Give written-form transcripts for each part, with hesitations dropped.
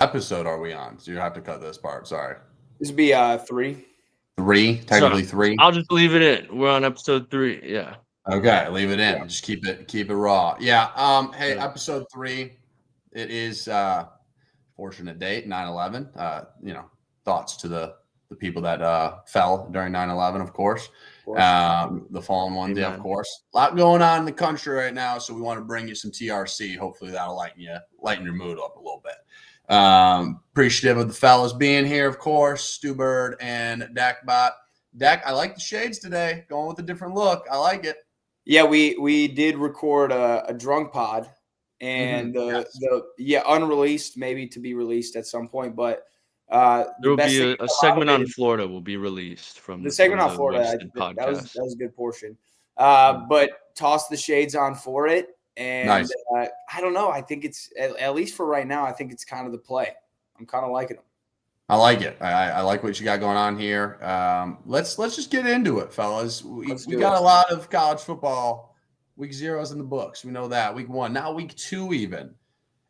episode are we on? So you have to cut this part. Sorry. This would be 3. Three, So technically three. I'll just leave it in. We're on episode 3. Yeah. Okay, leave it Yeah. in. Just keep it raw. Yeah. Hey, Yeah. episode 3. It is fortunate date, 9/11. Thoughts to the people that fell during 9/11, of course. Of course. The fallen ones, yeah, of Amen. course. A lot going on in the country right now, so we want to bring you some TRC. Hopefully that'll lighten your mood up a little bit. Appreciative of the fellas being here, of course. Stu Bird and Dakbot. Dak, I like the shades today. Going with a different look. I like it. Yeah, we did record a drunk pod, and Yes. unreleased, maybe to be released at some point. But There the will best be thing a to come out of segment it on is Florida will be released the from segment on the Florida. Wasted podcast. That was a good portion. But toss the shades on for it, and Nice. I don't know. I think it's at least for right now. I think it's kind of the play. I'm kind of liking them. I like it. I like what you got going on here. Let's just get into it, fellas. We Let's do got it. a lot of college football. Week 0's in the books. We know that. Week 1, now week 2 even.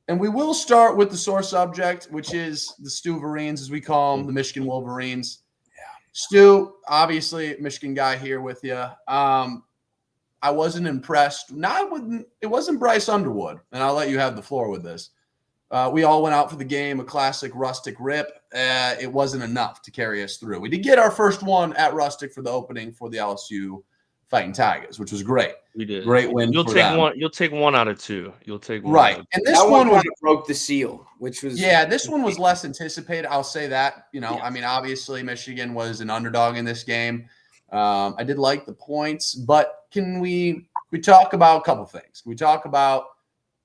And we will start with the sore subject, which is the Stuverines, as we call them, the Michigan Wolverines. Yeah. Stu, obviously, Michigan guy here with you. I wasn't impressed. It wasn't Bryce Underwood, and I'll let you have the floor with this. We all went out for the game, a classic Rustic rip. It wasn't enough to carry us through. We did get our first one at Rustic for the opening for the LSU Fighting Tigers, which was great. We did. Great win You'll for take them. one. You'll take 1 out of 2. You'll take 1 Right. out of And 2. this That one one was kind of broke the seal, which was this one was less anticipated. I'll say that. Yes. I mean, obviously Michigan was an underdog in this game. I did like the points, but can we talk about a couple things? Can we talk about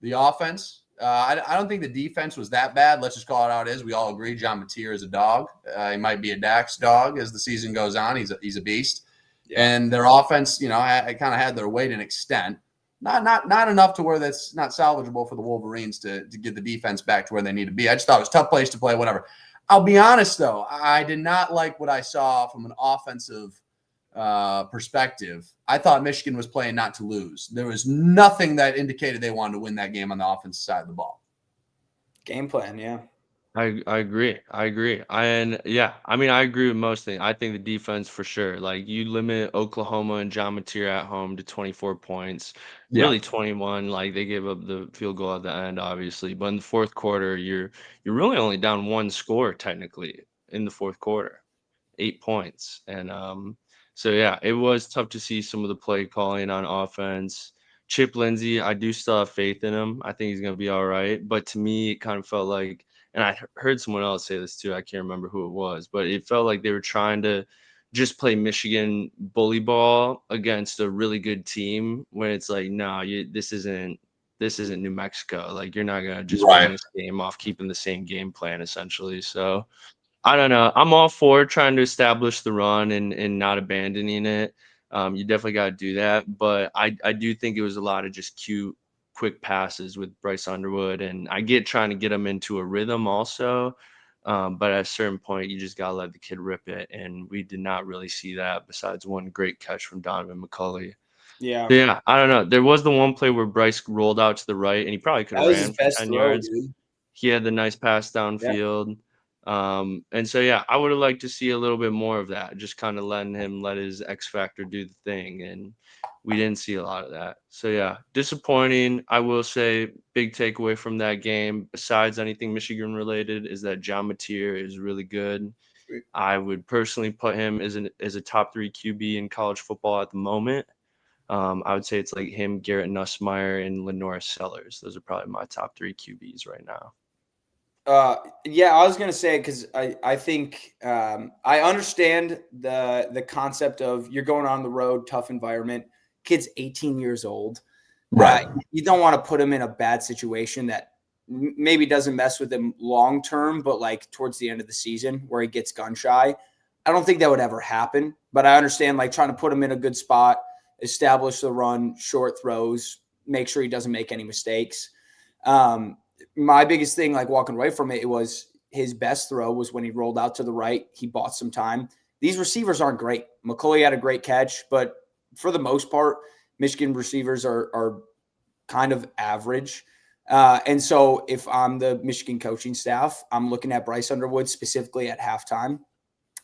the offense? I don't think the defense was that bad. Let's just call it how it is. We all agree John Mateer is a dog. He might be a Dax dog as the season goes on. He's a beast. Yeah. And their offense, kind of had their weight and extent. Not enough to where that's not salvageable for the Wolverines to get the defense back to where they need to be. I just thought it was a tough place to play, whatever. I'll be honest, though. I did not like what I saw from an offensive perspective. I thought Michigan was playing not to lose. There was nothing that indicated they wanted to win that game on the offensive side of the ball. game plan. Yeah. I agree. And yeah, I mean, I agree with most things. I think the defense for sure. Like you limit Oklahoma and John Mateer at home to 24 points, really 21. Like they gave up the field goal at the end, obviously. But in the fourth quarter, you're really only down 1 score technically in the fourth quarter, 8 points. And so yeah, it was tough to see some of the play calling on offense. Chip Lindsey, I do still have faith in him. I think he's gonna be all right. But to me, it kind of felt like, and I heard someone else say this too. I can't remember who it was, but it felt like they were trying to just play Michigan bully ball against a really good team. When it's like, no, this isn't New Mexico. Like you're not gonna just win this game off keeping the same game plan essentially. So I don't know. I'm all for trying to establish the run and not abandoning it. You definitely got to do that, but I do think it was a lot of just cute quick passes with Bryce Underwood, and I get trying to get him into a rhythm also. But at a certain point, you just got to let the kid rip it. And we did not really see that besides one great catch from Donovan McCulley. Yeah. So, yeah, I don't know. There was the one play where Bryce rolled out to the right, and he probably could That have was ran his for best 10 throw, yards. dude. He had the nice pass Yeah. downfield. And so, yeah, I would have liked to see a little bit more of that, just kind of letting him let his X factor do the thing. And we didn't see a lot of that. So, yeah, disappointing. I will say big takeaway from that game, besides anything Michigan related, is that John Mateer is really good. Sweet. I would personally put him as a top 3 QB in college football at the moment. I would say it's like him, Garrett Nussmeier, and Lenore Sellers. Those are probably my top 3 QBs right now. Yeah, I was gonna say because I think I understand the concept of you're going on the road, tough environment. Kid's 18 years old. Right. You don't want to put him in a bad situation that maybe doesn't mess with him long term, but like towards the end of the season where he gets gun shy. I don't think that would ever happen, but I understand like trying to put him in a good spot, establish the run, short throws, make sure he doesn't make any mistakes. My biggest thing, like walking away from it, it was his best throw was when he rolled out to the right. He bought some time. These receivers aren't great. McCulley had a great catch, but for the most part, Michigan receivers are kind of average. And so if I'm the Michigan coaching staff, I'm looking at Bryce Underwood specifically at halftime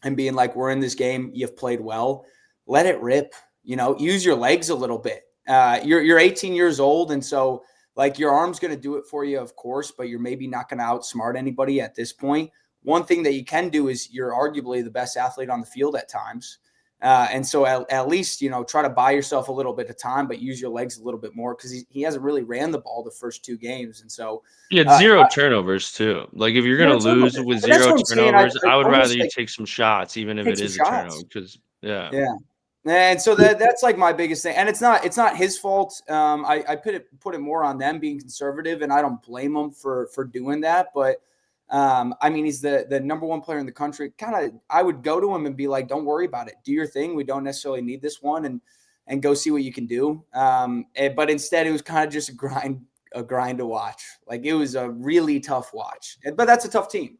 and being like, we're in this game. You've played well. Let it rip. Use your legs a little bit. You're 18 years old. And so like your arm's going to do it for you, of course, but you're maybe not going to outsmart anybody at this point. One thing that you can do is you're arguably the best athlete on the field at times. And so at least, try to buy yourself a little bit of time, but use your legs a little bit more because he hasn't really ran the ball the first 2 games. And so Yeah, 0 turnovers too. Like, if you're gonna lose with but that's 0 what I'm saying. turnovers, I would rather Almost you like take some shots even if take it some is a turnover shots. because yeah. Yeah. And so that's like my biggest thing. And it's not his fault. I put it more on them being conservative, and I don't blame them for doing that. But I mean, he's the number one player in the country. Kind of, I would go to him and be like, "Don't worry about it. Do your thing. We don't necessarily need this one, and go see what you can do." But instead, it was kind of just a grind to watch. Like it was a really tough watch. But that's a tough team.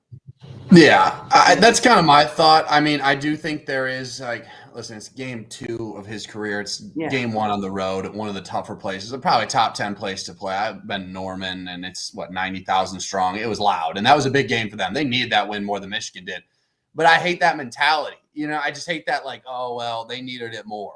Yeah, that's kind of my thought. I mean, I do think there is like, listen, it's game 2 of his career. It's game 1 on the road at one of the tougher places. Probably top 10 place to play. I've been in Norman, and it's 90,000 strong. It was loud, and that was a big game for them. They needed that win more than Michigan did. But I hate that mentality. I just hate that like, oh well, they needed it more.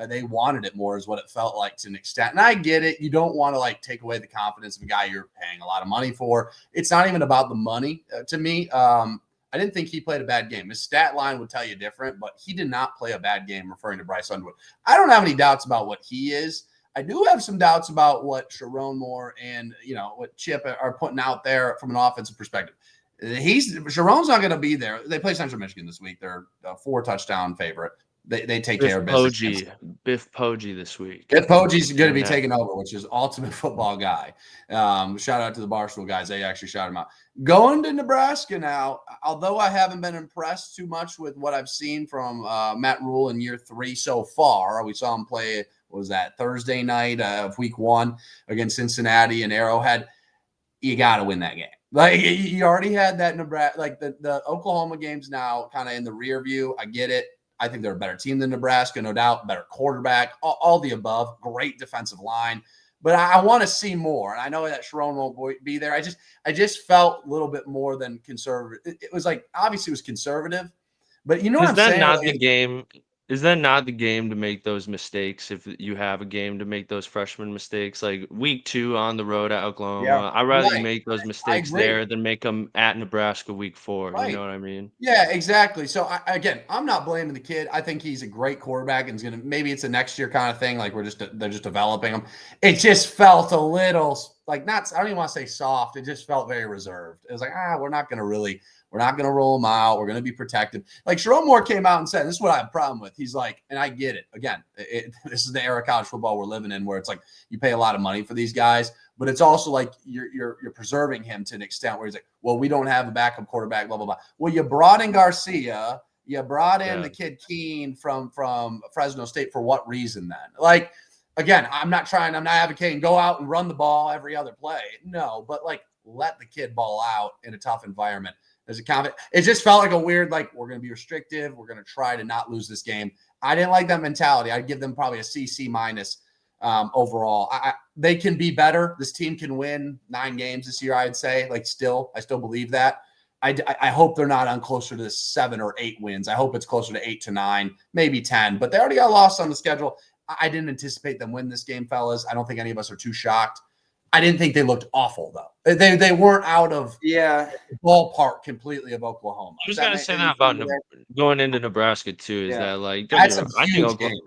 They wanted it more, is what it felt like to an extent. And I get it. You don't want to like take away the confidence of a guy you're paying a lot of money for. It's not even about the money to me. I didn't think he played a bad game. His stat line would tell you different, but he did not play a bad game, referring to Bryce Underwood. I don't have any doubts about what he is. I do have some doubts about what Sharon Moore and what Chip are putting out there from an offensive perspective. Sharon's not going to be there. They play Central Michigan this week. They're a 4-touchdown favorite. They take care of business. Biff Poggi this week. Biff Poggi's going to be taking over, which is ultimate football guy. Shout out to the Barstool guys. They actually shouted him out. Going to Nebraska now, although I haven't been impressed too much with what I've seen from Matt Rule in year 3 so far. We saw him play, what was that, Thursday night of week 1 against Cincinnati and Arrowhead. You got to win that game. Like, you already had that Nebraska, like the Oklahoma game's now kind of in the rear view. I get it. I think they're a better team than Nebraska, no doubt. Better quarterback, all the above. Great defensive line. But I want to see more. And I know that Sharon won't be there. I just felt a little bit more than conservative. It was like, obviously it was conservative. But you know what I'm saying? Is that not the game to make those mistakes if you have a game to make those freshman mistakes? Like week 2 on the road at Oklahoma, I'd rather you make those mistakes there than make them at Nebraska week 4. Right. You know what I mean? Yeah, exactly. So again, I'm not blaming the kid. I think he's a great quarterback, and maybe it's a next year kind of thing. Like they're just developing him. It just felt a little like I don't even want to say soft. It just felt very reserved. It was like, we're not going to roll him out. We're going to be protected. Like Sharon Moore came out and said, this is what I have a problem with. He's like, and I get it. Again, this is the era of college football we're living in, where it's like you pay a lot of money for these guys. But it's also like you're preserving him to an extent where he's like, well, we don't have a backup quarterback, blah, blah, blah. Well, you brought in Garcia. You brought in the kid Keene from Fresno State for what reason then? Like, again, I'm not advocating go out and run the ball every other play. No, but like let the kid ball out in a tough environment. As a confident, it just felt like a weird, like we're going to be restrictive. We're going to try to not lose this game. I didn't like that mentality. I'd give them probably a C minus. Overall, they can be better. This team can win 9 games this year. I'd say, I still believe that. I hope they're not on closer to 7 or 8 wins. I hope it's closer to 8 to 9, maybe 10. But they already got lost on the schedule. I didn't anticipate them win this game, fellas. I don't think any of us are too shocked. I didn't think they looked awful though. They weren't out of the ballpark completely of Oklahoma. I was going to say that about going into Nebraska too. Is that like that's a huge game.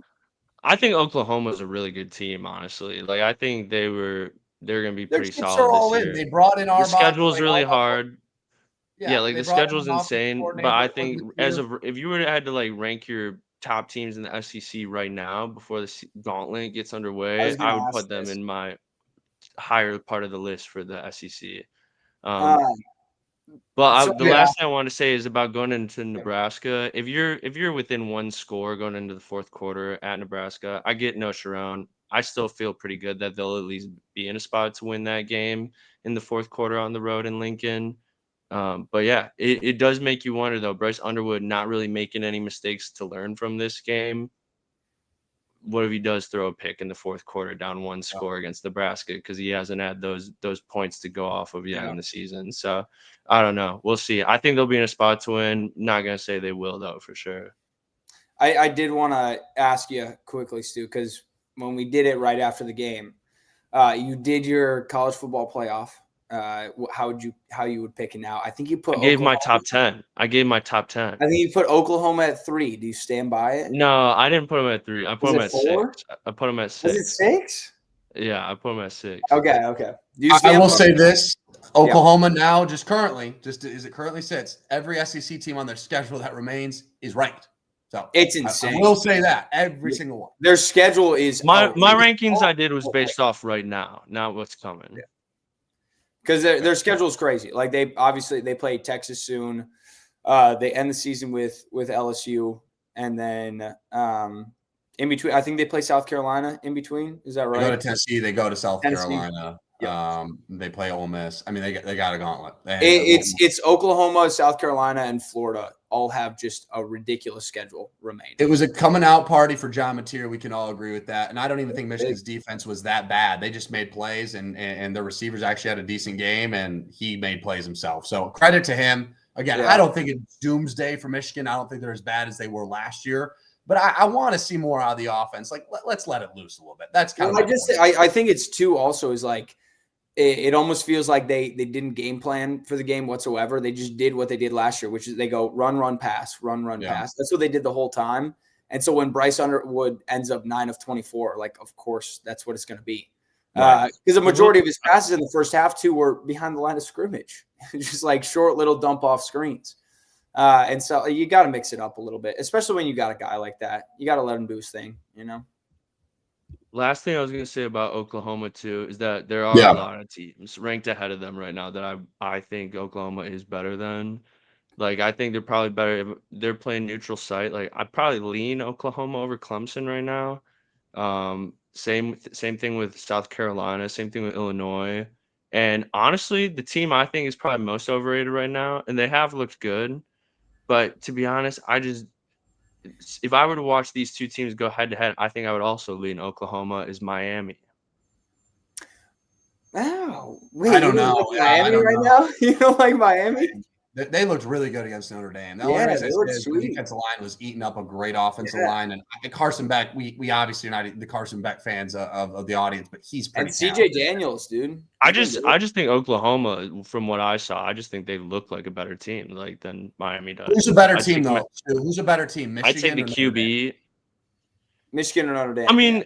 I think Oklahoma's a really good team, honestly. Like I think they're going to be pretty chips solid are all this in. year. They brought in our The schedule's really hard. Yeah, like they the brought in schedule's an offensive insane. But coordinator I that think wasn't if you were to had to like rank your top teams in the SEC right now before the gauntlet gets underway, I would put them in my higher part of the list for the SEC. But the last thing I want to say is about going into Nebraska. If you're within 1 score going into the 4th quarter at Nebraska, I get no Sharon. I still feel pretty good that they'll at least be in a spot to win that game in the 4th quarter on the road in Lincoln. But yeah, it does make you wonder though. Bryce Underwood not really making any mistakes to learn from this game. what if he does throw a pick in the fourth quarter down one score against Nebraska because he hasn't had those points to go off of yet in the season. So I don't know. We'll see. I think they'll be in a spot to win. Not gonna say they will though for sure. I did want to ask you quickly, Stu, because when we did it right after the game, you did your college football playoff. How you would pick it now? I think you put. I gave my top 10. I gave my top 10. I think you put Oklahoma at 3. Do you stand by it? No, I didn't put them at 3. I put Was them it at 4? 6. I put them at Was it 6. 6? Yeah, I put them at 6. Okay. Do you I will by say it? this: Oklahoma now, just as it currently sits, every SEC team on their schedule that remains is ranked. So It's insane. I will say that every single one. Their schedule is My rankings I did was based off right now, not what's coming. Because their schedule is crazy. Like they play Texas soon. They end the season with LSU, and then in between, I think they play South Carolina in between. Is that right? They go to Tennessee. They go to South Tennessee. Carolina. Yep. They play Ole Miss. I mean, they got a gauntlet. It's Oklahoma, South Carolina, and Florida all have just a ridiculous schedule remaining. It was a coming out party for John Mateer. We can all agree with that. And I don't even think Michigan's defense was that bad. They just made plays, and their receivers actually had a decent game, and he made plays himself. So credit to him. Again, I don't think it's doomsday for Michigan. I don't think they're as bad as they were last year. But I want to see more out of the offense. Like, let's let it loose a little bit. That's kind of I think it's too also is like it almost feels like they didn't game plan for the game whatsoever. They just did what they did last year, which is they go run, pass, run, pass. That's what they did the whole time. And so when Bryce Underwood ends up 9 of 24, like, of course, that's what it's going to be. Because the majority of his passes in the first half, too, were behind the line of scrimmage. Just like short little dump off screens. And so you got to mix it up a little bit, especially when you got a guy like that. You got to let him do his thing, you know? Last thing I was going to say about Oklahoma, too, is that there are a lot of teams ranked ahead of them right now that I think Oklahoma is better than. Like, I think they're probably better. They're playing neutral site. Like, I'd probably lean Oklahoma over Clemson right now. Same thing with South Carolina. Same thing with Illinois. And honestly, the team I think is probably most overrated right now, and they have looked good. But to be honest, if I were to watch these two teams go head to head, I think I would also lean Oklahoma is Miami. Wow. Wait, I don't know. Like Miami right now? You don't like Miami? They looked really good against Notre Dame. The only reason the defensive line was eating up a great offensive line. And Carson Beck, we obviously are not the Carson Beck fans of the audience, but he's pretty talented. CJ Daniels, dude. I just think Oklahoma, from what I saw, I just think they look like a better team than Miami does. Who's a better team, though? Who's a better team? Michigan? I'd take the QB. Michigan or Notre Dame?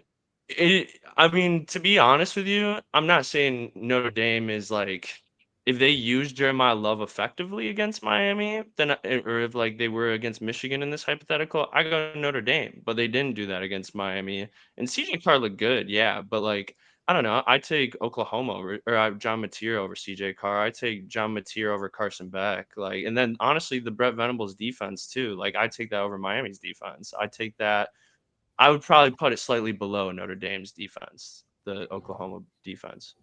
I mean, to be honest with you, I'm not saying Notre Dame is like, if they use Jeremiah Love effectively against Miami, then, or if like they were against Michigan in this hypothetical, I go Notre Dame, but they didn't do that against Miami. And CJ Carr looked good, yeah, but like, I don't know. I take Oklahoma or John Mateer over CJ Carr. I take John Mateer over Carson Beck. Like, and then honestly, the Brett Venables defense too. Like, I take that over Miami's defense. I take that. I would probably put it slightly below Notre Dame's defense, the Oklahoma defense.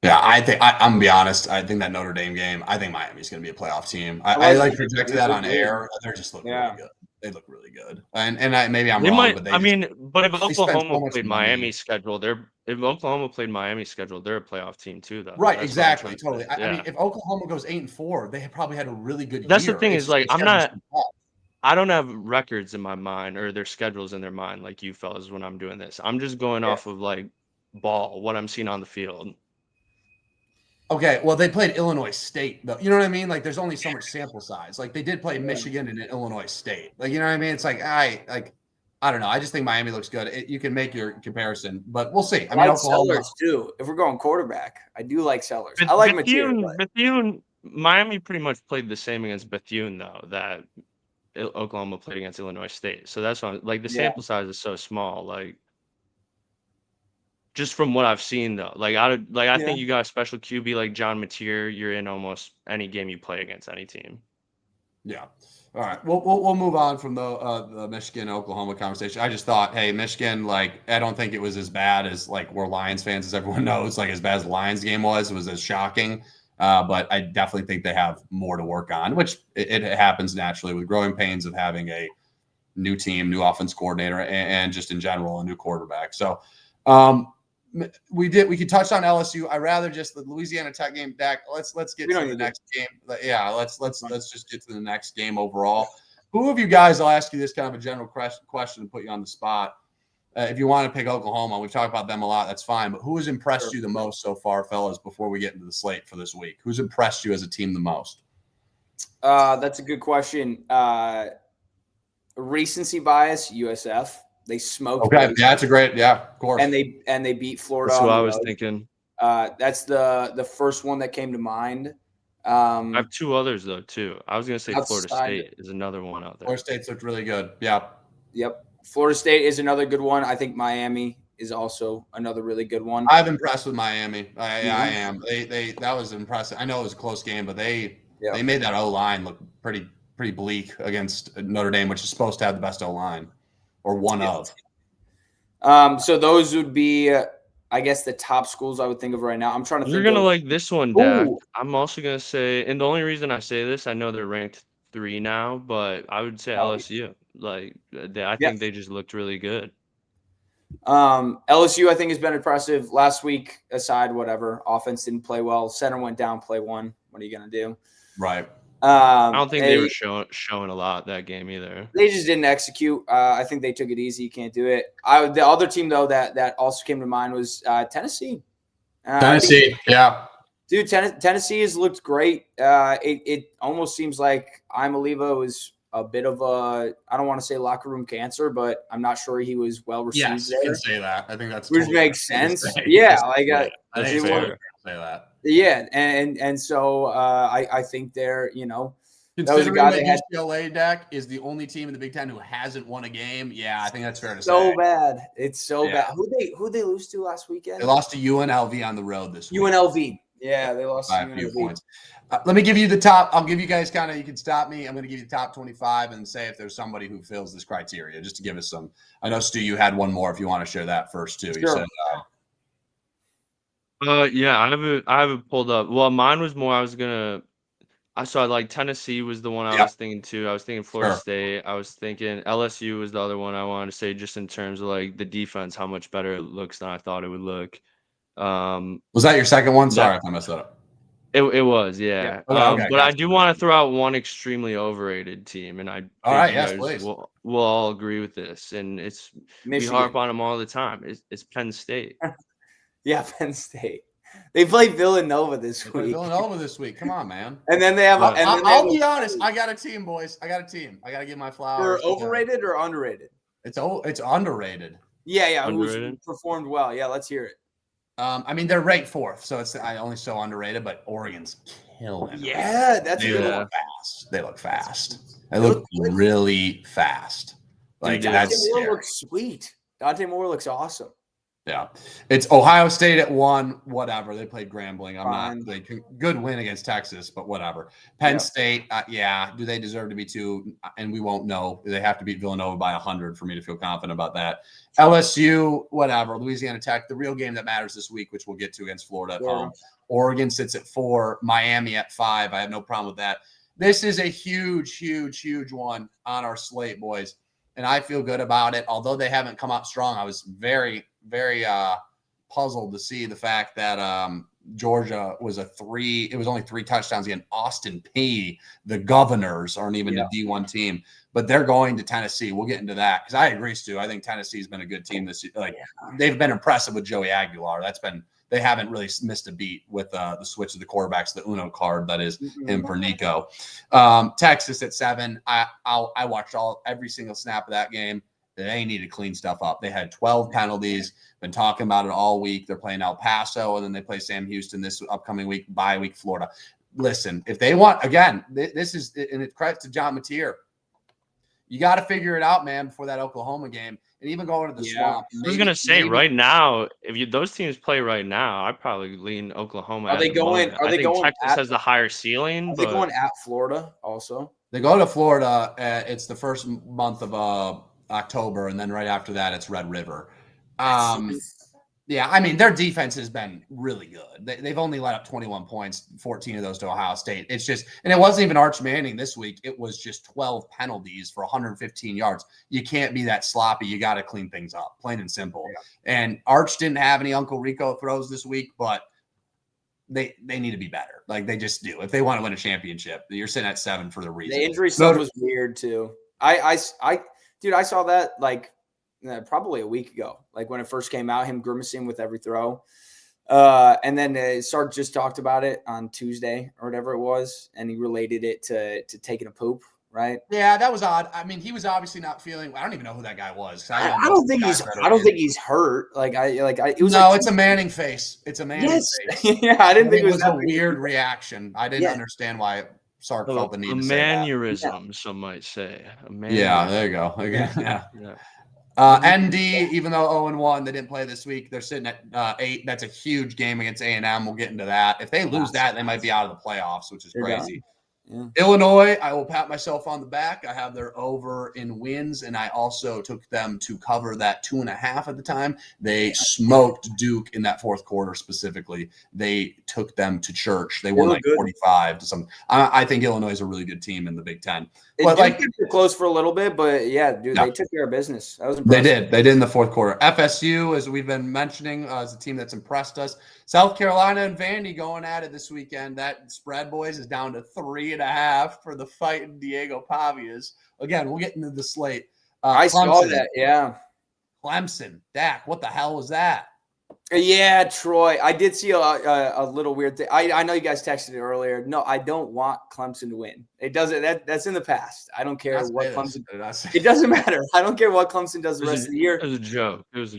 Yeah, I'm gonna be honest. I think that Notre Dame game, I think Miami's gonna be a playoff team. I like projected that on air. They're just looking really good. They look really good. And maybe I'm wrong, but if Oklahoma played Miami's schedule, they're a playoff team too, though. Right, exactly, totally. I mean, if Oklahoma goes 8-4, they probably had a really good year. That's the thing is like I don't have records in my mind or their schedules in their mind like you fellas when I'm doing this. I'm just going off of like what I'm seeing on the field. Okay, well, they played Illinois State, though. You know what I mean? Like, there's only so much sample size. Like, they did play Michigan and Illinois State. Like, you know what I mean? It's like, I don't know. I just think Miami looks good. You can make your comparison, but we'll see. I mean, Sellers too. If we're going quarterback, I do like Sellers. I like Bethune. Miami pretty much played the same against Bethune, though, that Oklahoma played against Illinois State. So that's why, like, the sample size is so small. Like, just from what I've seen, though, I think you got a special QB like John Mateer. You're in almost any game you play against any team. Yeah. All right. We'll move on from the Michigan Oklahoma conversation. I just thought, hey, Michigan, like, I don't think it was as bad as like we're Lions fans, as everyone knows. Like, as bad as the Lions game was, it was as shocking. But I definitely think they have more to work on, which it happens naturally with growing pains of having a new team, new offense coordinator, and just in general, a new quarterback. So we could touch on LSU. I rather just the Louisiana Tech game, Dak. Let's get to the next game. Yeah, let's just get to the next game overall. Who of you guys? I'll ask you this kind of a general question to put you on the spot. If you want to pick Oklahoma, we've talked about them a lot. That's fine. But who has impressed you the most so far, fellas? Before we get into the slate for this week, who's impressed you as a team the most? That's a good question. Recency bias, USF. They smoked. Okay, that's a great, of course. And they beat Florida. That's what I was thinking. That's the first one that came to mind. I have two others though too. I was gonna say Florida State is another one out there. Florida State's looked really good. Yeah. Yep. Florida State is another good one. I think Miami is also another really good one. I'm impressed with Miami. I am. They that was impressive. I know it was a close game, but they made that O-line look pretty bleak against Notre Dame, which is supposed to have the best O-line, or one of. So those would be, I guess, the top schools I would think of right now. I'm trying to think. You're gonna like this one, Dak. I'm also gonna say, and the only reason I say this, I know they're ranked 3 now, but I would say LSU. Like, I think they just looked really good. LSU, I think, has been impressive. Last week, aside, whatever, offense didn't play well. Center went down, play one. What are you gonna do? Right. I don't think they were showing a lot that game either. They just didn't execute. I think they took it easy. You can't do it. The other team though that also came to mind was Tennessee. Tennessee, dude. Tennessee has looked great. It almost seems like Imaliva was a bit of a, I don't want to say locker room cancer, but I'm not sure he was well received. Yes, there. You can say that. I think that's which totally makes sense. Yeah, like I think fair. Say that. Yeah, and so I think they're, that was a guy that had UCLA, Dak, is the only team in the Big Ten who hasn't won a game. Yeah, I think that's fair to say. So bad. It's so bad. Who they lose to last weekend? They lost to UNLV on the road this week. UNLV. Yeah, they lost by a few points. Let me give you the top. I'll give you guys kind of, you can stop me. I'm going to give you the top 25 and say if there's somebody who fills this criteria, just to give us some. I know, Stu, you had one more if you want to share that first, too. Sure. You said, yeah, I have it pulled up. Well, mine was more, I saw like Tennessee was the one I was thinking too. I was thinking Florida State. I was thinking LSU was the other one I wanted to say, just in terms of like the defense, how much better it looks than I thought it would look. Was that your second one? Sorry if I messed that up. It was, yeah. Okay, but I do want to throw out one extremely overrated team, and I think please. We'll all agree with this, and it's Michigan. We harp on them all the time. It's Penn State. Yeah, Penn State. They play Villanova this week. Come on, man. And then they have. I'll be honest. I got a team, boys. I got a team. I got to give my flowers. For overrated or underrated? It's underrated. Yeah. Underrated. Who's performed well? Yeah, let's hear it. I mean, they're ranked 4th, so I only so underrated, but Oregon's killing. Yeah, that's they look fast. They look fast. They look really fast. Like Dante Moore looks sweet. Dante Moore looks awesome. Yeah, it's Ohio State at 1. Whatever, they played Grambling. I'm not good win against Texas, but whatever. Penn State, do they deserve to be 2? And we won't know. They have to beat Villanova by 100 for me to feel confident about that. LSU, whatever. Louisiana Tech, the real game that matters this week, which we'll get to against Florida at home. Oregon sits at 4. Miami at 5. I have no problem with that. This is a huge, huge, huge one on our slate, boys, and I feel good about it. Although they haven't come out strong, I was very puzzled to see the fact that Georgia was it was only 3 touchdowns against Austin Peay. The Governors aren't even a D1 team, but they're going to Tennessee. We'll get into that because I agree, Stu. I think Tennessee's been a good team this year. They've been impressive with Joey Aguilar. They haven't really missed a beat with the switch of the quarterbacks, the Uno card that is him for Nico. Texas at 7. I watched every single snap of that game. They need to clean stuff up. They had 12 penalties. Been talking about it all week. They're playing El Paso, and then they play Sam Houston this upcoming week, bye week Florida. Listen, if they want, again, this is, and it's credit to John Mateer. You got to figure it out, man, before that Oklahoma game, and even going to the swamp. I was gonna say right now, if those teams play right now, I'd probably lean Oklahoma. Are they going? I think Texas has the higher ceiling. Are they going at Florida also? They go to Florida. It's the first month of October, and then right after that, it's Red River. Yeah, I mean, their defense has been really good. They've only let up 21 points, 14 of those to Ohio State. It's just, and it wasn't even Arch Manning this week. It was just 12 penalties for 115 yards. You can't be that sloppy. You got to clean things up, plain and simple. Yeah. And Arch didn't have any Uncle Rico throws this week, but they need to be better. Like they just do. If they want to win a championship, you're sitting at 7 for the reason. The injury stuff was weird too. I saw that like probably a week ago, like when it first came out, him grimacing with every throw. And then Sark just talked about it on Tuesday or whatever it was, and he related it to taking a poop, right? Yeah, that was odd. I mean, he was obviously not feeling. I don't even know who that guy was. I don't think he's hurt. It was no, it's a Manning face. It's a Manning face. Yeah, I didn't think it was a weird reaction. I didn't understand why Sark felt the need to say that. A mannerism, some might say. Yeah, there you go. Yeah. ND, even though 0-1, they didn't play this week. They're sitting at 8. That's a huge game against A&M. We'll get into that. If they lose that, they might be out of the playoffs, which is crazy. Yeah. Illinois, I will pat myself on the back. I have their over in wins, and I also took them to cover that 2.5 at the time. They smoked Duke in that fourth quarter specifically. They took them to church. They won like 45 to something. I think Illinois is a really good team in the Big Ten. But like close for a little bit, but yeah, dude, they took care of business. That was impressive. They did in the fourth quarter. FSU, as we've been mentioning, is a team that's impressed us. South Carolina and Vandy going at it this weekend. That spread, boys, is down to 3.5 for the fighting Diego Pavias. Again, we'll get into the slate. I saw that, yeah. Clemson, Dak, what the hell was that? Yeah, Troy. I did see a little weird thing. I know you guys texted it earlier. No, I don't want Clemson to win. It doesn't. That's in the past. I don't care what Clemson. It doesn't matter. I don't care what Clemson does the rest of the year. It was a joke. It was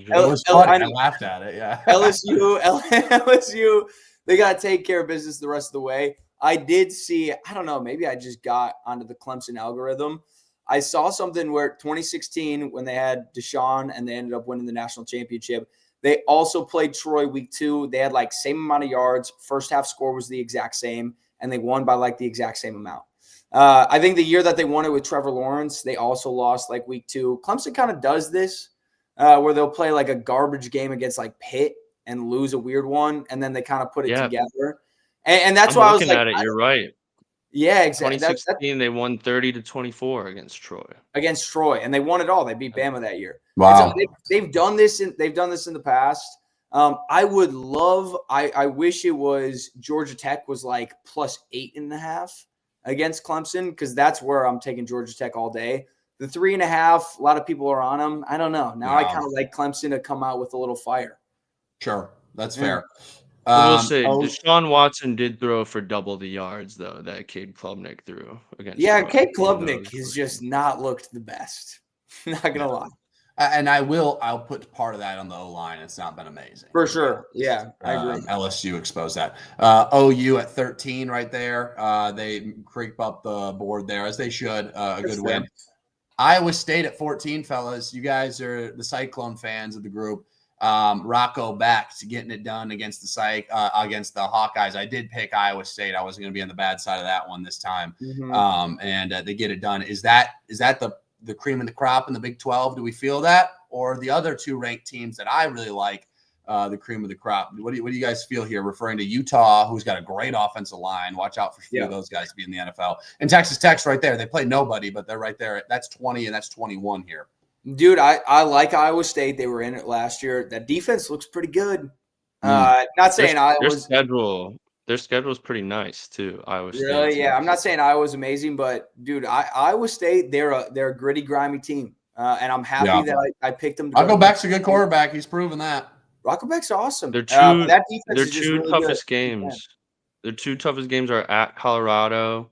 funny. I laughed at it. Yeah. LSU. They got to take care of business the rest of the way. I did see. I don't know. Maybe I just got onto the Clemson algorithm. I saw something where 2016 when they had Deshaun and they ended up winning the national championship. They also played Troy week 2. They had like same amount of yards. First half score was the exact same, and they won by like the exact same amount. I think the year that they won it with Trevor Lawrence, they also lost like week 2. Clemson kind of does this where they'll play like a garbage game against like Pitt and lose a weird one, and then they kind of put it together. And that's why I was looking at it. You're right. Yeah, exactly. 2016, they won 30-24 against Troy. And they won it all. They beat Bama that year. Wow. So they've done this in the past. I would love. I wish it was Georgia Tech was like plus 8.5 against Clemson because that's where I'm taking Georgia Tech all day. The 3.5, a lot of people are on them. I don't know. Now I kind of like Clemson to come out with a little fire. Sure, that's fair. We'll say Deshaun Watson did throw for double the yards though that Cade Klubnik threw against. Yeah, Cade Klubnik has just not looked the best. Not gonna lie. And I'll put part of that on the O-line. It's not been amazing. For sure. Yeah, I agree. LSU exposed that. OU at 13 right there. They creep up the board there as they should. A good win. Iowa State at 14, fellas. You guys are the Cyclone fans of the group. Rocco back to getting it done against the Hawkeyes. I did pick Iowa State. I wasn't going to be on the bad side of that one this time. Mm-hmm. And they get it done. Is that the cream of the crop in the Big 12? Do we feel that, or the other 2 ranked teams that I really like, the cream of the crop? What do you guys feel here? Referring to Utah, who's got a great offensive line. Watch out for a few of those guys to be in the NFL. And Texas Tech's right there. They play nobody, but they're right there. That's 20 and that's 21 here. Dude, I like Iowa State. They were in it last year. That defense looks pretty good. Not saying their schedule is pretty nice too. Iowa State. Really? Yeah, I'm not saying Iowa's amazing, but dude, Iowa State, they're a gritty, grimy team, and I'm happy that I picked them. Rocco Beck's a good quarterback. He's proven that. Rocco Beck's awesome. Their two toughest games. Their 2 toughest games are at Colorado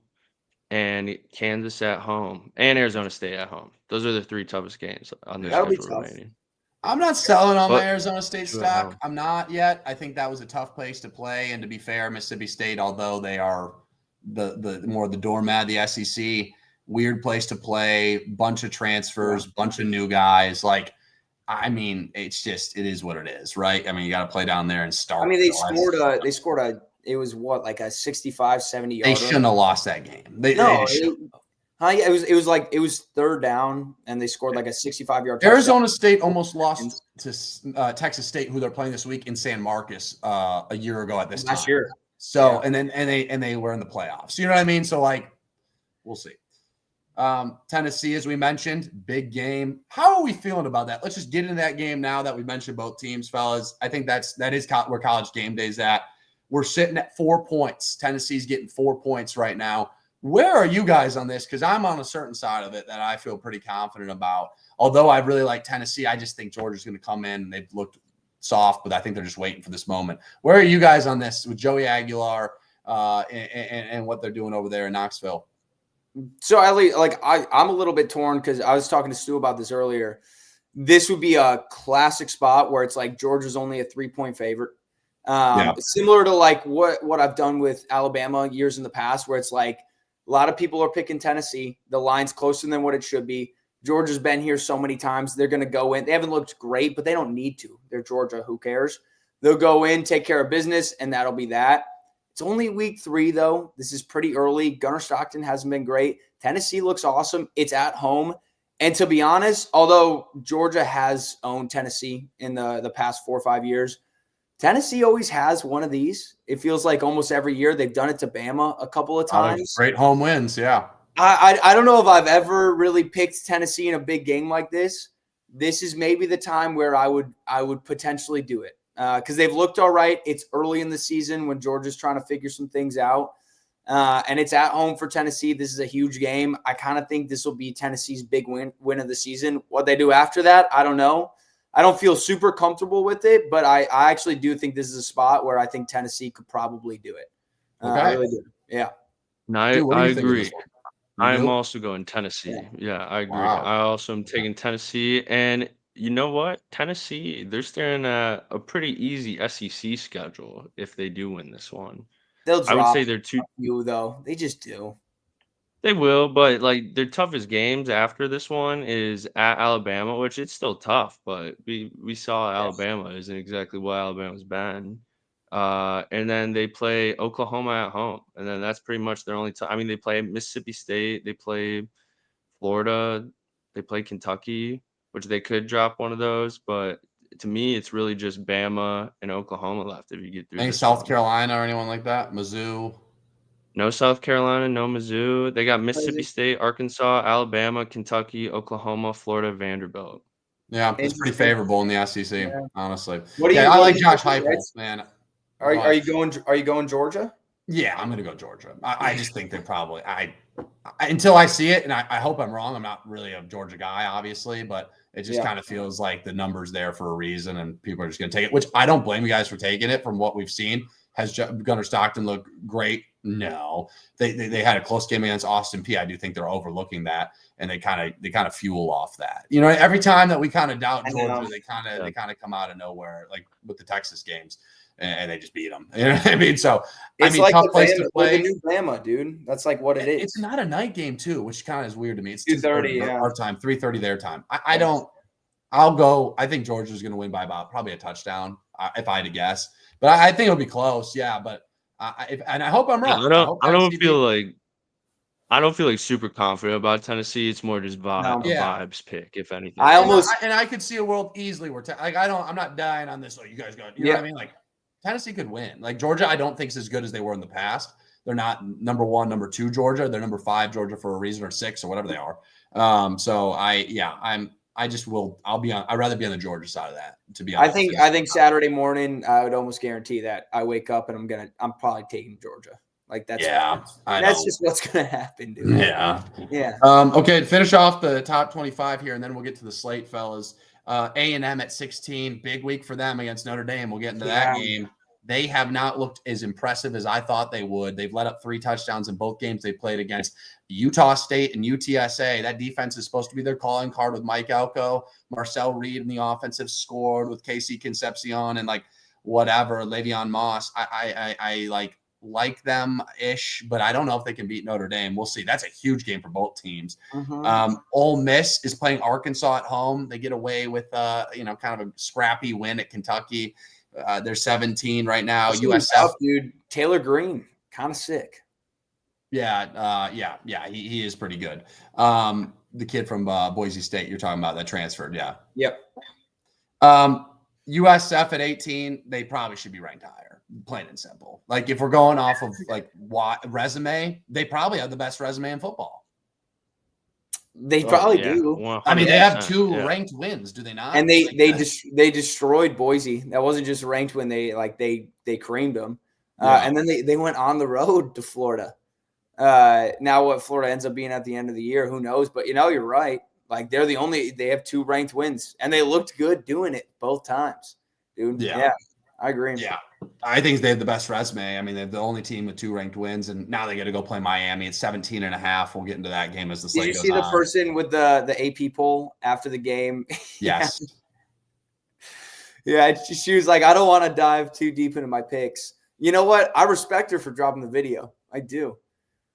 and Kansas at home, and Arizona State at home. Those are the 3 toughest games on their schedule remaining. I'm not selling on my Arizona State stock. I'm not yet. I think that was a tough place to play. And to be fair, Mississippi State, although they are the more the doormat, the SEC, weird place to play, bunch of transfers, bunch of new guys. Like, I mean, it is what it is, right? I mean, you got to play down there and start. I mean, they scored it was what, like a 65, 70 yarder? They shouldn't have lost that game. They Yeah, it was third down, and they scored like a 65-yard touchdown. Arizona State almost lost to Texas State, who they're playing this week in San Marcos a year ago at this time. Last year. So and they were in the playoffs. You know what I mean? So like, we'll see. Tennessee, as we mentioned, big game. How are we feeling about that? Let's just get into that game now that we mentioned both teams, fellas. I think that is where College Game Day's at. We're sitting at 4 points. Tennessee's getting 4 points right now. Where are you guys on this? Because I'm on a certain side of it that I feel pretty confident about. Although I really like Tennessee, I just think Georgia's going to come in. They've looked soft, but I think they're just waiting for this moment. Where are you guys on this with Joey Aguilar and what they're doing over there in Knoxville? So I'm a little bit torn because I was talking to Stu about this earlier. This would be a classic spot where it's like Georgia's only a 3-point favorite. Similar to like what I've done with Alabama years in the past, where it's like a lot of people are picking Tennessee. The line's closer than what it should be. Georgia's been here so many times. They're going to go in. They haven't looked great, but they don't need to. They're Georgia. Who cares? They'll go in, take care of business, and that'll be that. It's only week 3, though. This is pretty early. Gunnar Stockton hasn't been great. Tennessee looks awesome. It's at home. And to be honest, although Georgia has owned Tennessee in the past 4 or 5 years, Tennessee always has one of these. It feels like almost every year they've done it to Bama a couple of times. Great home wins, yeah. I don't know if I've ever really picked Tennessee in a big game like this. This is maybe the time where I would potentially do it because they've looked all right. It's early in the season when Georgia's trying to figure some things out, and it's at home for Tennessee. This is a huge game. I kind of think this will be Tennessee's big win of the season. What they do after that, I don't know. I don't feel super comfortable with it, but I actually do think this is a spot where I think Tennessee could probably do it. Okay. I really do. Yeah. No, I agree. I'm do? also going Tennessee. Yeah, I agree. Wow. I also am taking Tennessee. And you know what? Tennessee, they're staring at a pretty easy SEC schedule if they do win this one. They'll I would drop say they're too. you, though. They just do. They will, but like their toughest games after this one is at Alabama, which it's still tough, but we saw Alabama isn't exactly what Alabama's been. And then they play Oklahoma at home, and then that's pretty much their only. I mean, they play Mississippi State, they play Florida, they play Kentucky, which they could drop one of those, but to me, it's really just Bama and Oklahoma left if you get through. Any this South one. Carolina or anyone like that? Mizzou? No South Carolina, no Mizzou. They got Mississippi State, Arkansas, Alabama, Kentucky, Oklahoma, Florida, Vanderbilt. Yeah, it's pretty favorable in the SEC, honestly. What do you? I like Josh Heupel, Heupel, man. Are you going Georgia? Yeah, I'm gonna go Georgia. I just think they probably until I see it, and I hope I'm wrong. I'm not really a Georgia guy, obviously, but it just kind of feels like the number's there for a reason, and people are just gonna take it. Which I don't blame you guys for taking it. From what we've seen, has Gunnar Stockton looked great? No, they had a close game against Austin Peay. I do think they're overlooking that, and they kind of fuel off that. You know, every time that we kind of doubt Georgia, they kind of come out of nowhere, like with the Texas games, and they just beat them. You know what I mean? So it's like tough place to play. The new Bama, dude. That's like what it is. It's not a night game too, which kind of is weird to me. It's 2:30 our time, 3:30 their time. I don't. I'll go. I think Georgia's going to win by about probably a touchdown, if I had to guess. But I think it'll be close. Yeah, but. And I hope I'm wrong. I don't feel like super confident about Tennessee. It's more just vibes pick, if anything. I could see a world easily where I'm not dying on this. You guys got, you know what I mean? Like Tennessee could win. Like Georgia, I don't think is as good as they were in the past. They're not number 1, number 2 Georgia. They're number 5 Georgia for a reason, or 6 or whatever they are. I'd rather be on the Georgia side of that, to be honest. I think Saturday morning, I would almost guarantee that I wake up and I'm probably taking Georgia. Like that's just what's gonna happen, dude. Yeah. Okay, to finish off the top 25 here, and then we'll get to the slate, fellas. A&M at 16, big week for them against Notre Dame. We'll get into that game. They have not looked as impressive as I thought they would. They've let up 3 touchdowns in both games they played against Utah State and UTSA. That defense is supposed to be their calling card with Mike Elko. Marcel Reed in the offensive scored with Casey Concepcion and like whatever, Le'Veon Moss. I like them-ish, but I don't know if they can beat Notre Dame. We'll see. That's a huge game for both teams. Ole Miss is playing Arkansas at home. They get away with kind of a scrappy win at Kentucky. They're 17 right now. USF, dude. Taylor Green, kind of sick. Yeah. He is pretty good. The kid from Boise State you're talking about that transferred. Yeah. Yep. USF at 18, they probably should be ranked higher, plain and simple. Like if we're going off of like resume, they probably have the best resume in football. They probably do. 100%, I mean, they have 2 yeah. ranked wins, do they not? And they destroyed Boise. That wasn't just ranked when they creamed them. And then they went on the road to Florida. Now what Florida ends up being at the end of the year, who knows? But you're right. Like they have 2 ranked wins, and they looked good doing it both times, dude. Yeah, I agree. Yeah, I think they have the best resume. I mean, they're the only team with 2 ranked wins, and now they got to go play Miami. It's 17.5. We'll get into that game as the slate goes on. Did you see the person with the AP poll after the game? Yes. Yeah, she was like, I don't want to dive too deep into my picks. You know what? I respect her for dropping the video. I do.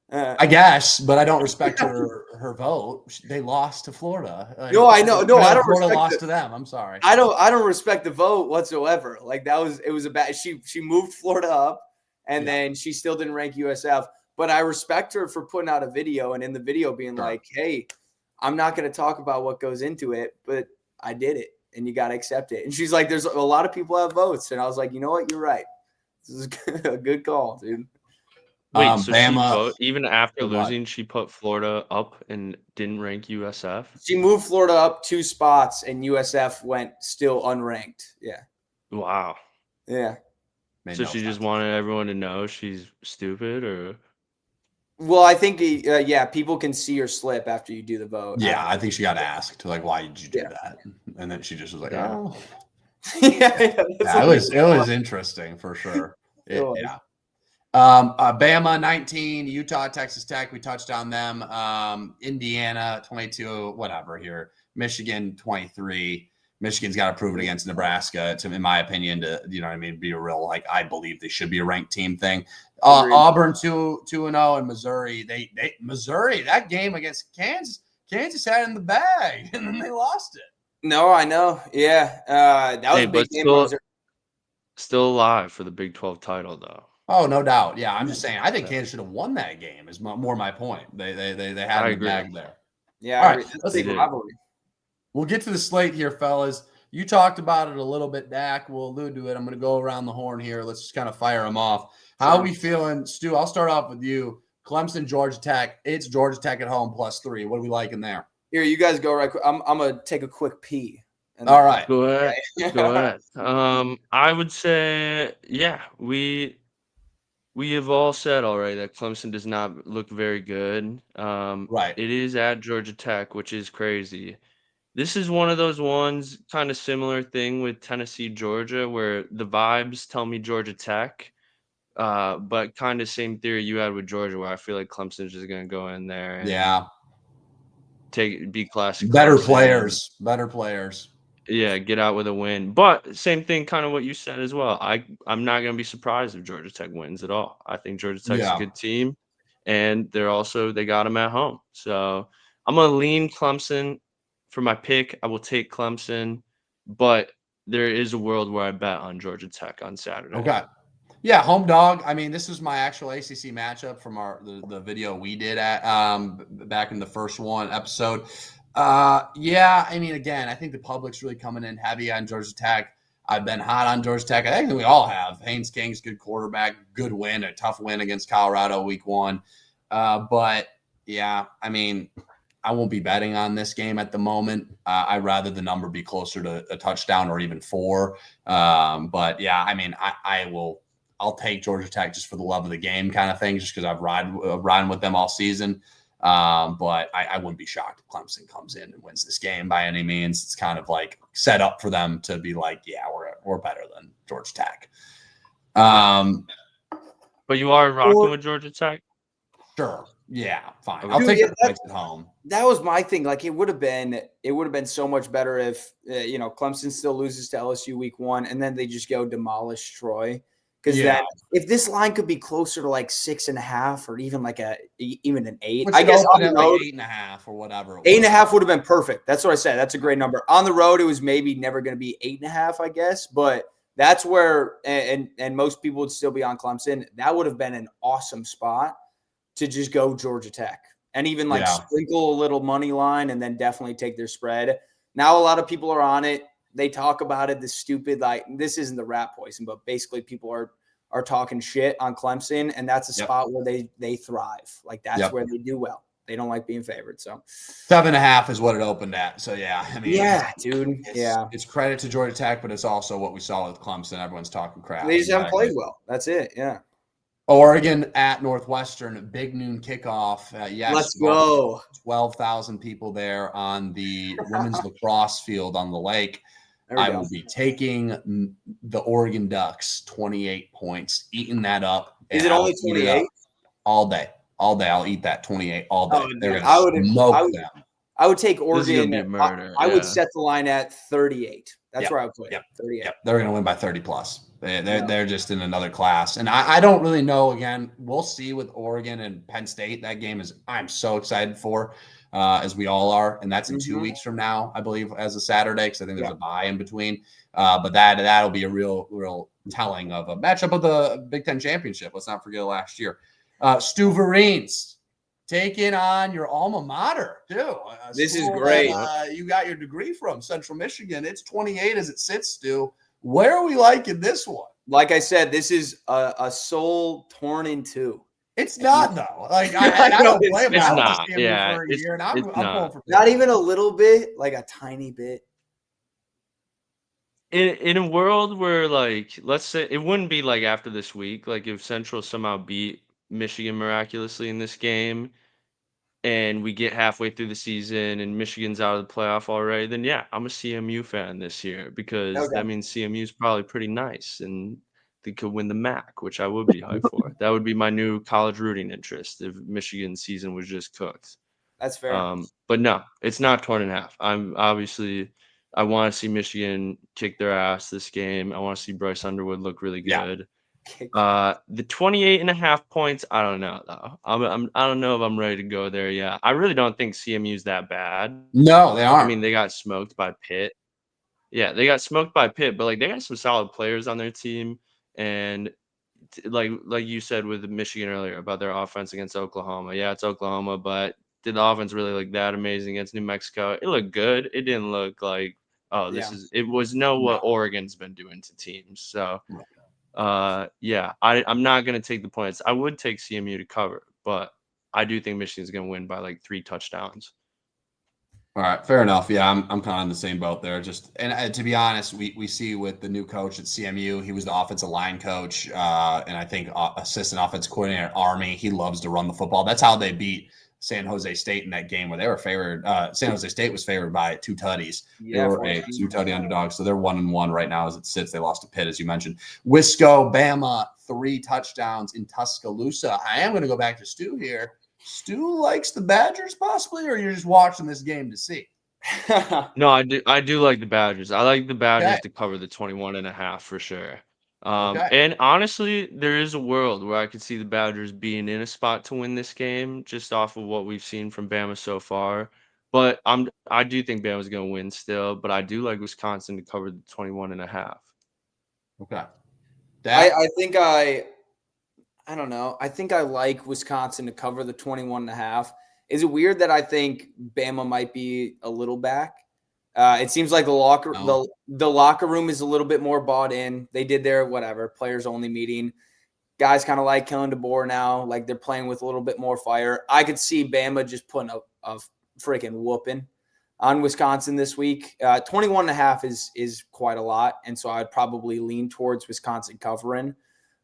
I guess, but I don't respect her vote. They lost to Florida. No, I know. No, I don't. Florida lost to them. I'm sorry. I don't respect the vote whatsoever. Like it was a bad. She moved Florida up, and then she still didn't rank USF. But I respect her for putting out a video, and in the video being like, "Hey, I'm not going to talk about what goes into it, but I did it, and you got to accept it." And she's like, "There's a lot of people have votes," and I was like, "You know what? You're right. This is a good call, dude." Wait, so Bama, even after losing, she put Florida up and didn't rank USF? She moved Florida up 2 spots, and USF went still unranked. Yeah. Wow. Yeah. So she just wanted everyone to know she's stupid, or? Well, I think, people can see her slip after you do the vote. Yeah, I think she got asked, like, why did you do that? And then she just was like, oh. It was interesting for sure. Yeah. Bama 19, Utah, Texas Tech. We touched on them. Indiana 22, whatever here. Michigan 23. Michigan's got to prove it against Nebraska, in my opinion, to be a real I believe they should be a ranked team thing. Auburn 2-0, and Missouri. Missouri, that game against Kansas had it in the bag, and then they lost it. No, I know. Yeah, that was a big game. Still alive for the Big 12 title, though. Oh, no doubt. Yeah, I'm just saying. I think Kansas should have won that game. Is more my point. They had the bag there. Yeah. All right. Let's see. We'll get to the slate here, fellas. You talked about it a little bit, Dak. We'll allude to it. I'm going to go around the horn here. Let's just kind of fire them off. How are we feeling, Stu? I'll start off with you. Clemson, Georgia Tech. It's Georgia Tech at home +3. What are we liking there? Here, you guys go right quick. I'm gonna take a quick pee. All right. Go ahead. Go ahead. I would say, we have all said already that Clemson does not look very good. Right. It is at Georgia Tech, which is crazy. This is one of those ones, kind of similar thing with Tennessee, Georgia, where the vibes tell me Georgia Tech, but kind of same theory you had with Georgia, where I feel like Clemson's just going to go in there and be classic. Better players. Yeah, get out with a win. But same thing, kind of what you said as well. I'm not going to be surprised if Georgia Tech wins at all. I think Georgia Tech's a good team, and they got them at home. So I'm going to lean Clemson for my pick. I will take Clemson, but there is a world where I bet on Georgia Tech on Saturday. Okay. Yeah, home dog. I mean, this was my actual ACC matchup from the video we did at back in the first episode. I mean, again, I think the public's really coming in heavy on Georgia Tech. I've been hot on Georgia Tech. I think we all have. Haynes King's good quarterback, good win, a tough win against Colorado week 1. But yeah, I mean, I won't be betting on this game at the moment. I'd rather the number be closer to a touchdown or even 4. But yeah, I mean, I'll take Georgia Tech just for the love of the game kind of thing, just because I've riding with them all season. But I wouldn't be shocked if Clemson comes in and wins this game by any means. It's kind of like set up for them to be like, yeah, we're better than Georgia Tech. But you are rocking with Georgia Tech? Sure. Yeah, fine. Okay. I'll take the points at home. That was my thing. Like it would have been so much better if Clemson still loses to LSU week 1 and then they just go demolish Troy. Because if this line could be closer to like 6.5 or even even an 8, I guess on the road, 8.5 or whatever. 8.5 would have been perfect. That's what I said. That's a great number. On the road, it was maybe never going to be 8.5, I guess. But that's where, and most people would still be on Clemson. That would have been an awesome spot. to just go Georgia Tech and even like Yeah. sprinkle a little money line and then definitely take their spread. Now a lot of people are on it. They talk about it, this stupid, like, this isn't the rat poison, but basically people are talking shit on Clemson, and that's a spot where they thrive. Like, that's where they do well. They don't like being favored. So 7.5 is what it opened at. So yeah, I mean, yeah, dude. It's credit to Georgia Tech, but it's also what we saw with Clemson. Everyone's talking crap. They just haven't played well. That's it. Yeah. Oregon at Northwestern, big noon kickoff. Yes, Let's go. 12,000 people there on the women's lacrosse field on the lake. I will be taking the Oregon Ducks, 28 points, eating that up. Is it only 28? All day. All day. I'll eat that 28 all day. Oh, they're going to smoke them. I would take Oregon. I would set the line at 38. That's where I would put it. 38. Yep. They're going to win by 30 plus. They're just in another class. And I don't really know. Again, we'll see with Oregon and Penn State. That game I'm so excited for, as we all are. And that's in 2 weeks from now, I believe, as a Saturday, because I think there's a bye in between. But that'll be a real telling of a matchup of the Big Ten championship. Let's not forget last year. Stu Vereen's taking on your alma mater, too. This is great. You got your degree from Central Michigan. It's 28 as it sits, Stu. Where are we liking this one? Like I said, this is a soul torn in two. It's not, though. Like, I don't blame it's him. not. Yeah, for a year, and I'm pulling for not even a little bit, like a tiny bit. In a world where, like, let's say it wouldn't be like after this week, like if Central somehow beat Michigan miraculously in this game and we get halfway through the season and Michigan's out of the playoff already, then yeah, I'm a CMU fan this year because that means CMU is probably pretty nice and they could win the MAC, which I would be hyped for. That would be my new college rooting interest if Michigan's season was just cooked. That's fair. But no, it's not torn in half. I want to see Michigan kick their ass this game. I want to see Bryce Underwood look really good. The 28.5 points, I don't know though. I don't know if I'm ready to go there yet. I really don't think CMU's that bad. No, they aren't. I mean, they got smoked by Pitt. Yeah, they got smoked by Pitt, but like they got some solid players on their team, and like you said with Michigan earlier about their offense against Oklahoma. Yeah, it's Oklahoma, but did the offense really look that amazing against New Mexico? It looked good. It didn't look like it was what Oregon's been doing to teams. So I'm not gonna take the points. I would take CMU to cover, but I do think Michigan's gonna win by like 3 touchdowns. All right, fair enough. Yeah, I'm kind of in the same boat there. And to be honest, we see with the new coach at CMU, he was the offensive line coach, and I think assistant offensive coordinator at Army. He loves to run the football. That's how they beat San Jose State in that game where they were favored. San Jose State was favored by 2 tutties. They were a 2-tutty underdog, so they're 1-1 right now as it sits. They lost to Pitt, as you mentioned. Wisco, Bama, 3 touchdowns in Tuscaloosa. I am going to go back to Stu here. Stu likes the Badgers possibly, or you're just watching this game to see? No, I do like the Badgers. I like the Badgers to cover the 21.5 for sure. And honestly, there is a world where I could see the Badgers being in a spot to win this game just off of what we've seen from Bama so far. But I do think Bama's going to win still, but I do like Wisconsin to cover the 21.5. Okay. I think I don't know. I think I like Wisconsin to cover the 21.5. Is it weird that I think Bama might be a little back? It seems like the locker room is a little bit more bought in. They did their players only meeting. Guys kind of like Kellen DeBoer now. Like they're playing with a little bit more fire. I could see Bama just putting a freaking whooping on Wisconsin this week. 21.5 is quite a lot. And so I'd probably lean towards Wisconsin covering.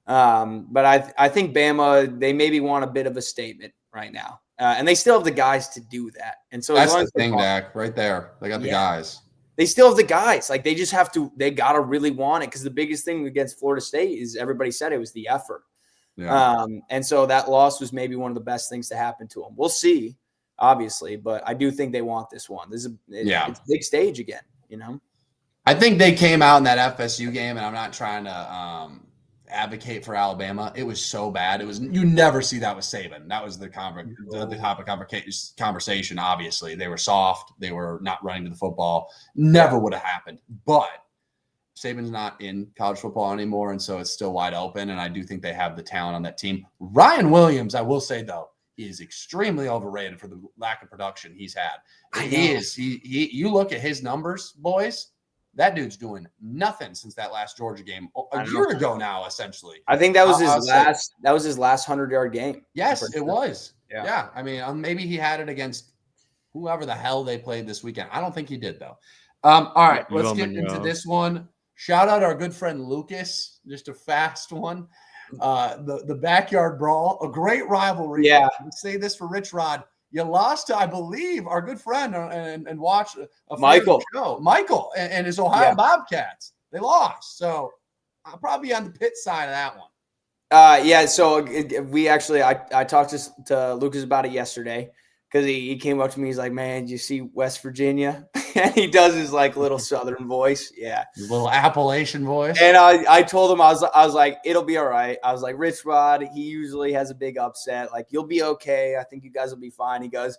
But I think Bama, they maybe want a bit of a statement right now. And they still have the guys to do that. And so that's the thing, Dak, right there. They got the guys. They still have the guys. Like they just have to, they got to really want it. Because the biggest thing against Florida State is everybody said it was the effort. Yeah. And so that loss was maybe one of the best things to happen to them. We'll see, obviously, but I do think they want this one. It's a big stage again, you know? I think they came out in that FSU game, and I'm not trying to advocate for Alabama. It was so bad. You never see that with Saban. That was the topic of conversation. Obviously, they were soft. They were not running to the football. Never would have happened. But Saban's not in college football anymore, and so it's still wide open. And I do think they have the talent on that team. Ryan Williams, I will say though, is extremely overrated for the lack of production he's had. I He know. is. You look at his numbers, boys. That dude's doing nothing since that last Georgia game I a know. year ago now, essentially. I think that was I'll his say. last. That was his last 100-yard game. I'm Yes, pretty it sure. was. Yeah. Yeah. I mean, maybe he had it against whoever the hell they played this weekend. I don't think he did, though. All right, let's UL get into Monroe. this one. Shout out our good friend Lucas. Just a fast one. The backyard brawl, a great rivalry. Yeah. Let's say this for Rich Rod. You lost to, I believe, our good friend and watch a Michael. show, Michael, and his Ohio Yeah. Bobcats. They lost, so I'll probably be on the pit side of that one. Yeah. So we actually, I talked to Lucas about it yesterday because he came up to me. He's like, "Man, did you see West Virginia?" And he does his like little Southern voice. Yeah. His little Appalachian voice. And I told him, I was like, it'll be all right. I was like, Rich Rod, he usually has a big upset. Like, you'll be okay. I think you guys will be fine. He goes,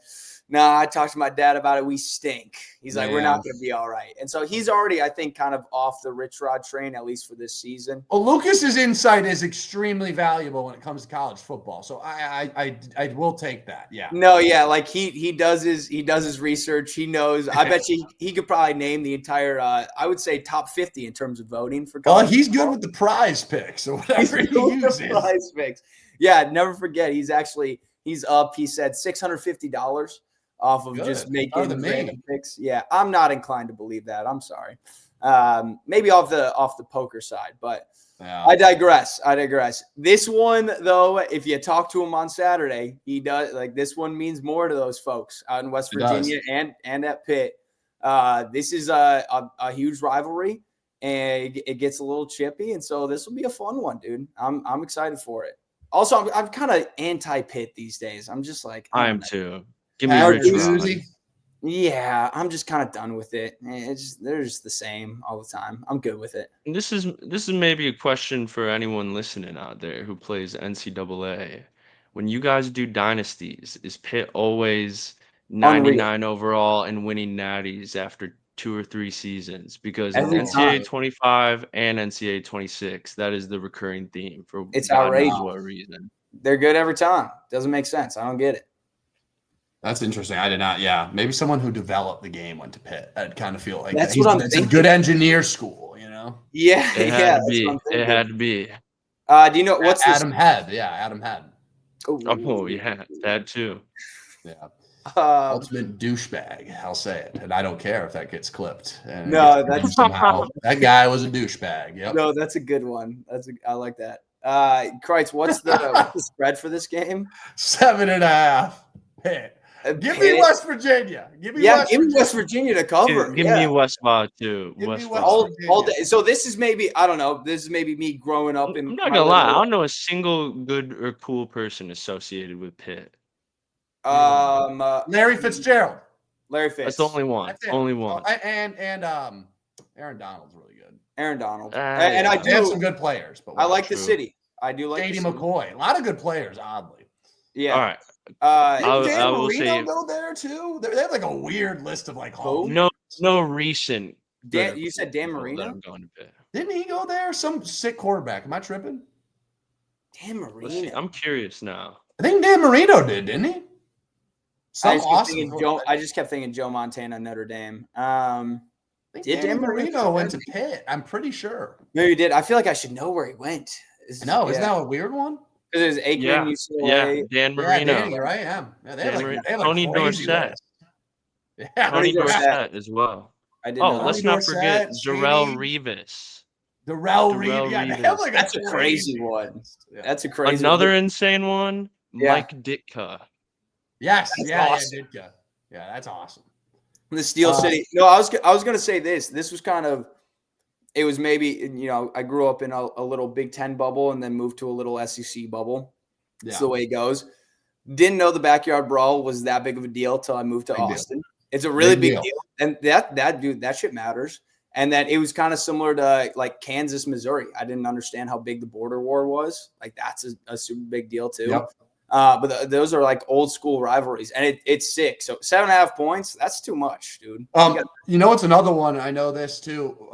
nah, I talked to my dad about it. We stink. He's like, we're not going to be all right. And so he's already, I think, kind of off the Rich Rod train, at least for this season. Well, Lucas's insight is extremely valuable when it comes to college football. So I will take that. Yeah. No, yeah, like he does his research. He knows. I bet you he could probably name the entire I would say top 50 in terms of voting for college. Well, he's good with the prize picks or whatever he uses. Prize picks. Yeah, never forget. He's up. He said $650 off of just making random picks. Yeah, I'm not inclined to believe that. I'm sorry. Maybe off the poker side, but yeah. I digress. This one, though, if you talk to him on Saturday, he does like this one means more to those folks out in West Virginia and at Pitt. This is a huge rivalry, and it gets a little chippy, and so this will be a fun one, dude. I'm excited for it. Also, I'm kind of anti-Pitt these days. I'm just like I am too. Give me Rich Rod. Yeah, I'm just kind of done with it. They're just the same all the time. I'm good with it. And this is maybe a question for anyone listening out there who plays NCAA. When you guys do dynasties, is Pitt always 99 overall and winning natties after 2 or 3 seasons? Because in NCAA 25 and NCAA 26, that is the recurring theme for it's outrageous. What reason? They're good every time. Doesn't make sense. I don't get it. That's interesting. I did not. Yeah, maybe someone who developed the game went to Pitt. I'd kind of feel like that's what I'm thinking. It's a good engineer school, you know. Yeah, it had to be. It had to be. Do you know what's Adam Head? Yeah, Adam Head. Oh yeah, that too. Yeah. Ultimate douchebag. I'll say it, and I don't care if that gets clipped. No, that's somehow that guy was a douchebag. Yep. No, that's a good one. I like that. Kreitz, what's the spread for this game? 7.5. Pitt. Give me West Virginia. Give me West Virginia to cover. Give me Westlaw too. All day. So this is maybe, I don't know. This is maybe me growing up in. I'm not gonna lie. I don't know a single good or cool person associated with Pitt. Larry Fitzgerald. Larry Fitz. That's the only one. Only one. And Aaron Donald's really good. Aaron Donald. And I do have some good players, but I like the city. I do like J.D. McCoy. A lot of good players, oddly. Yeah. All right. Did Dan Marino go there too? They have like a weird list of like no recent. You said Dan Marino? Didn't he go there? Some sick quarterback. Am I tripping? Dan Marino. I'm curious now. I think Dan Marino did, didn't he? I just kept thinking Joe Montana, Notre Dame. Did Dan Marino went to Pitt? I'm pretty sure. Maybe he did. I feel like I should know where he went. Isn't that a weird one? Because there's Aikman, UCLA. Yeah, Dan Marino. Yeah, you're right. Yeah, they have like Tony Dorsett. Yeah, Tony Dorsett as well. Let's not forget Darrelle Revis. Darrelle Revis. That's a crazy one. That's a crazy Another insane one, Mike Ditka. Yes, awesome. Ditka. Yeah, that's awesome. The Steel City. No, I was going to say this. This was kind of, it was maybe, I grew up in a little Big Ten bubble and then moved to a little SEC bubble. That's the way it goes. Didn't know the backyard brawl was that big of a deal till I moved to Austin. It's a really big deal. And that shit matters. And that it was kind of similar to like Kansas, Missouri. I didn't understand how big the border war was. Like that's a super big deal too. Yep. But those are like old school rivalries, and it's sick. So 7.5 points, that's too much, dude. You know what's another one? I know this too.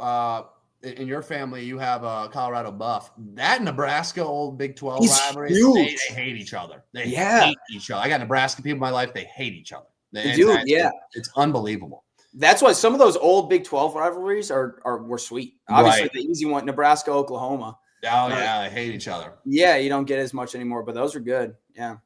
in your family, you have a Colorado Buff. That Nebraska old Big 12 It's rivalry, huge. they hate each other. They Yeah. hate each other. I got Nebraska people in my life. They hate each other. Dude, yeah. It's unbelievable. That's why some of those old Big 12 rivalries were sweet. Obviously, Right. the easy one, Nebraska, Oklahoma. Oh, yeah, they hate each other. Yeah, you don't get as much anymore, but those are good. Yeah.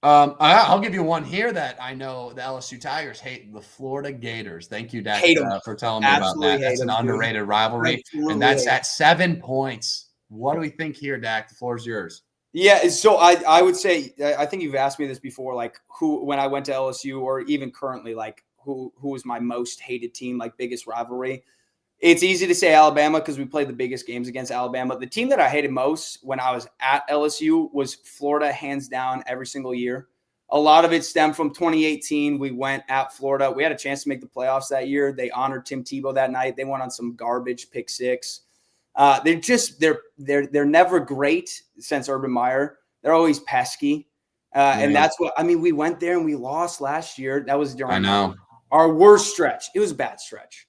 I'll give you one here that I know the LSU Tigers hate: the Florida Gators. Thank you, Dak, for telling me Absolutely about that. That's an underrated rivalry, and that's at 7 points. What do we think here, Dak? The floor is yours. Yeah, so I would say, I think you've asked me this before, like who, when I went to LSU or even currently, like who was my most hated team, like biggest rivalry. It's easy to say Alabama because we played the biggest games against Alabama. The team that I hated most when I was at LSU was Florida, hands down, every single year. A lot of it stemmed from 2018. We went at Florida. We had a chance to make the playoffs that year. They honored Tim Tebow that night. They went on some garbage pick six. They're never great since Urban Meyer. They're always pesky. And that's what, I mean, we went there and we lost last year. That was during our worst stretch. It was a bad stretch.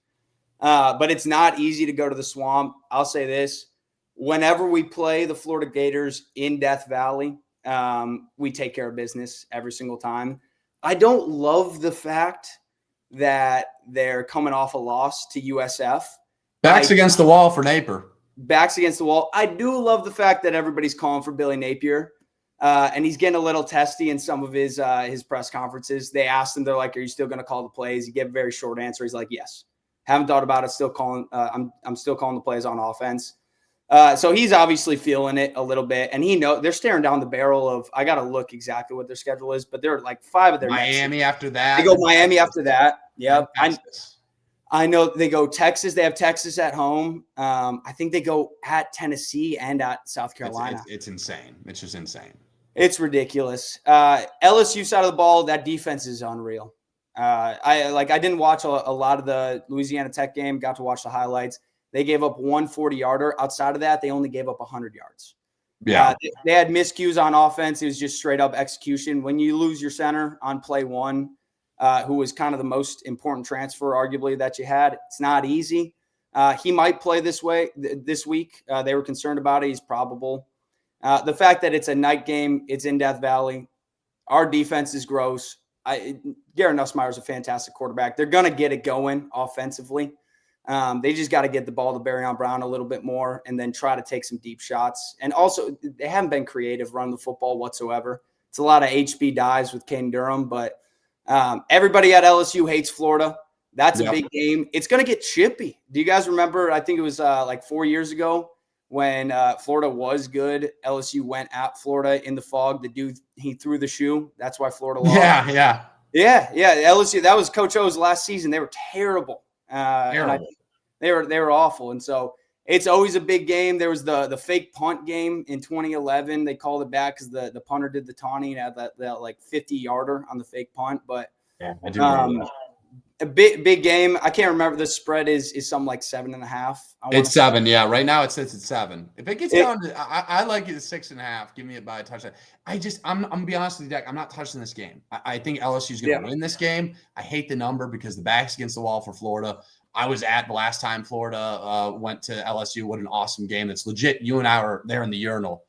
But it's not easy to go to the Swamp. I'll say this. Whenever we play the Florida Gators in Death Valley, we take care of business every single time. I don't love the fact that they're coming off a loss to USF. Backs against the wall for Napier. Backs against the wall. I do love the fact that everybody's calling for Billy Napier. And he's getting a little testy in some of his press conferences. They asked him, they're like, are you still going to call the plays? He gave a very short answer. He's like, yes. Haven't thought about it. Still calling. I'm still calling the plays on offense. So he's obviously feeling it a little bit, and they're staring down the barrel of. I got to look exactly what their schedule is, but they're like 5 of their Miami after that. They go Miami after that. Yep. I know they go Texas. They have Texas at home. I think they go at Tennessee and at South Carolina. It's insane. It's just insane. It's ridiculous. LSU side of the ball, that defense is unreal. I didn't watch a lot of the Louisiana Tech game, got to watch the highlights. They gave up 140-yarder. Outside of that, they only gave up 100 yards. Yeah. They had miscues on offense. It was just straight up execution. When you lose your center on play one, who was kind of the most important transfer arguably that you had, it's not easy. He might play this week. They were concerned about it. He's probable. The fact that it's a night game, it's in Death Valley. Our defense is gross. Garrett Nussmeier is a fantastic quarterback. They're going to get it going offensively. They just got to get the ball to Barryon Brown a little bit more and then try to take some deep shots. And also, they haven't been creative running the football whatsoever. It's a lot of HB dives with Caden Durham, but everybody at LSU hates Florida. That's a big game. It's going to get chippy. Do you guys remember, I think it was like 4 years ago when Florida was good, LSU went at Florida in the fog. The dude, he threw the shoe. That's why Florida lost. Yeah. LSU, that was Coach O's last season. They were terrible. They were awful. And so it's always a big game. There was the fake punt game in 2011. They called it back because the punter did the taunting and had that like 50-yarder on the fake punt. But yeah, I do remember that. A big game. I can't remember. The spread is something like 7.5. It's 7. Yeah. Right now it says it's 7. If it gets down to, I like it at 6.5. Give me it by a touchdown. I'm gonna be honest with you, Dak. I'm not touching this game. I think LSU is going to win this game. I hate the number because the back's against the wall for Florida. I was at the last time Florida went to LSU. What an awesome game. That's legit. You and I were there in the urinal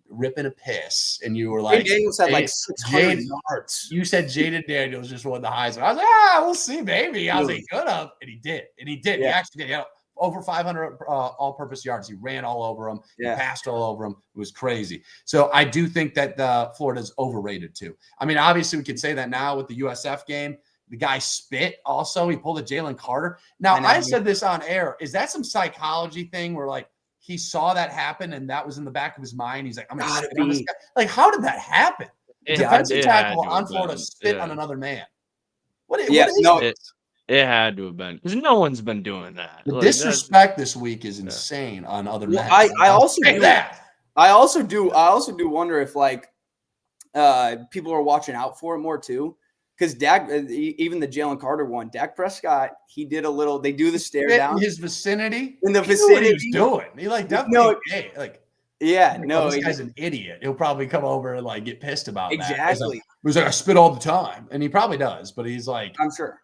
ripping a piss, and you were like, Daniels had like 600 yards. You said Jaden Daniels just won the Heisman. I was like, we'll see, maybe. I was like, could have, and he did. Yeah. He actually did. He had over 500 all-purpose yards. He ran all over them. Yeah. He passed all over them. It was crazy. So I do think that Florida's overrated too. I mean, obviously we could say that now with the USF game. The guy spit also. He pulled a Jalen Carter. Now, I said this on air. Is that some psychology thing where like he saw that happen and that was in the back of his mind? He's like, I'm going to spit on this guy. Like, how did that happen? Defensive tackle on Florida spit on another man. What is it? It had to have been because no one's been doing that. The disrespect this week is insane on other men. I also do wonder if like people are watching out for it more too. Because Dak, even the Jalen Carter one, Dak Prescott, he did a little. They do the stare down in his vicinity. In the vicinity, he was doing. He like definitely. This guy's an idiot. He'll probably come over and like get pissed about that. Exactly. He's like, I spit all the time, and he probably does. But he's like, I'm sure.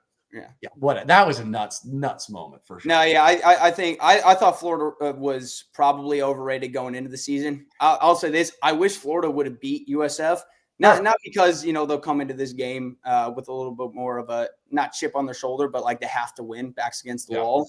What that was a nuts moment for sure. No, yeah, I think I thought Florida was probably overrated going into the season. I'll say this: I wish Florida would have beat USF. Not because they'll come into this game with a little bit more of a not chip on their shoulder, but like they have to win, backs against the wall.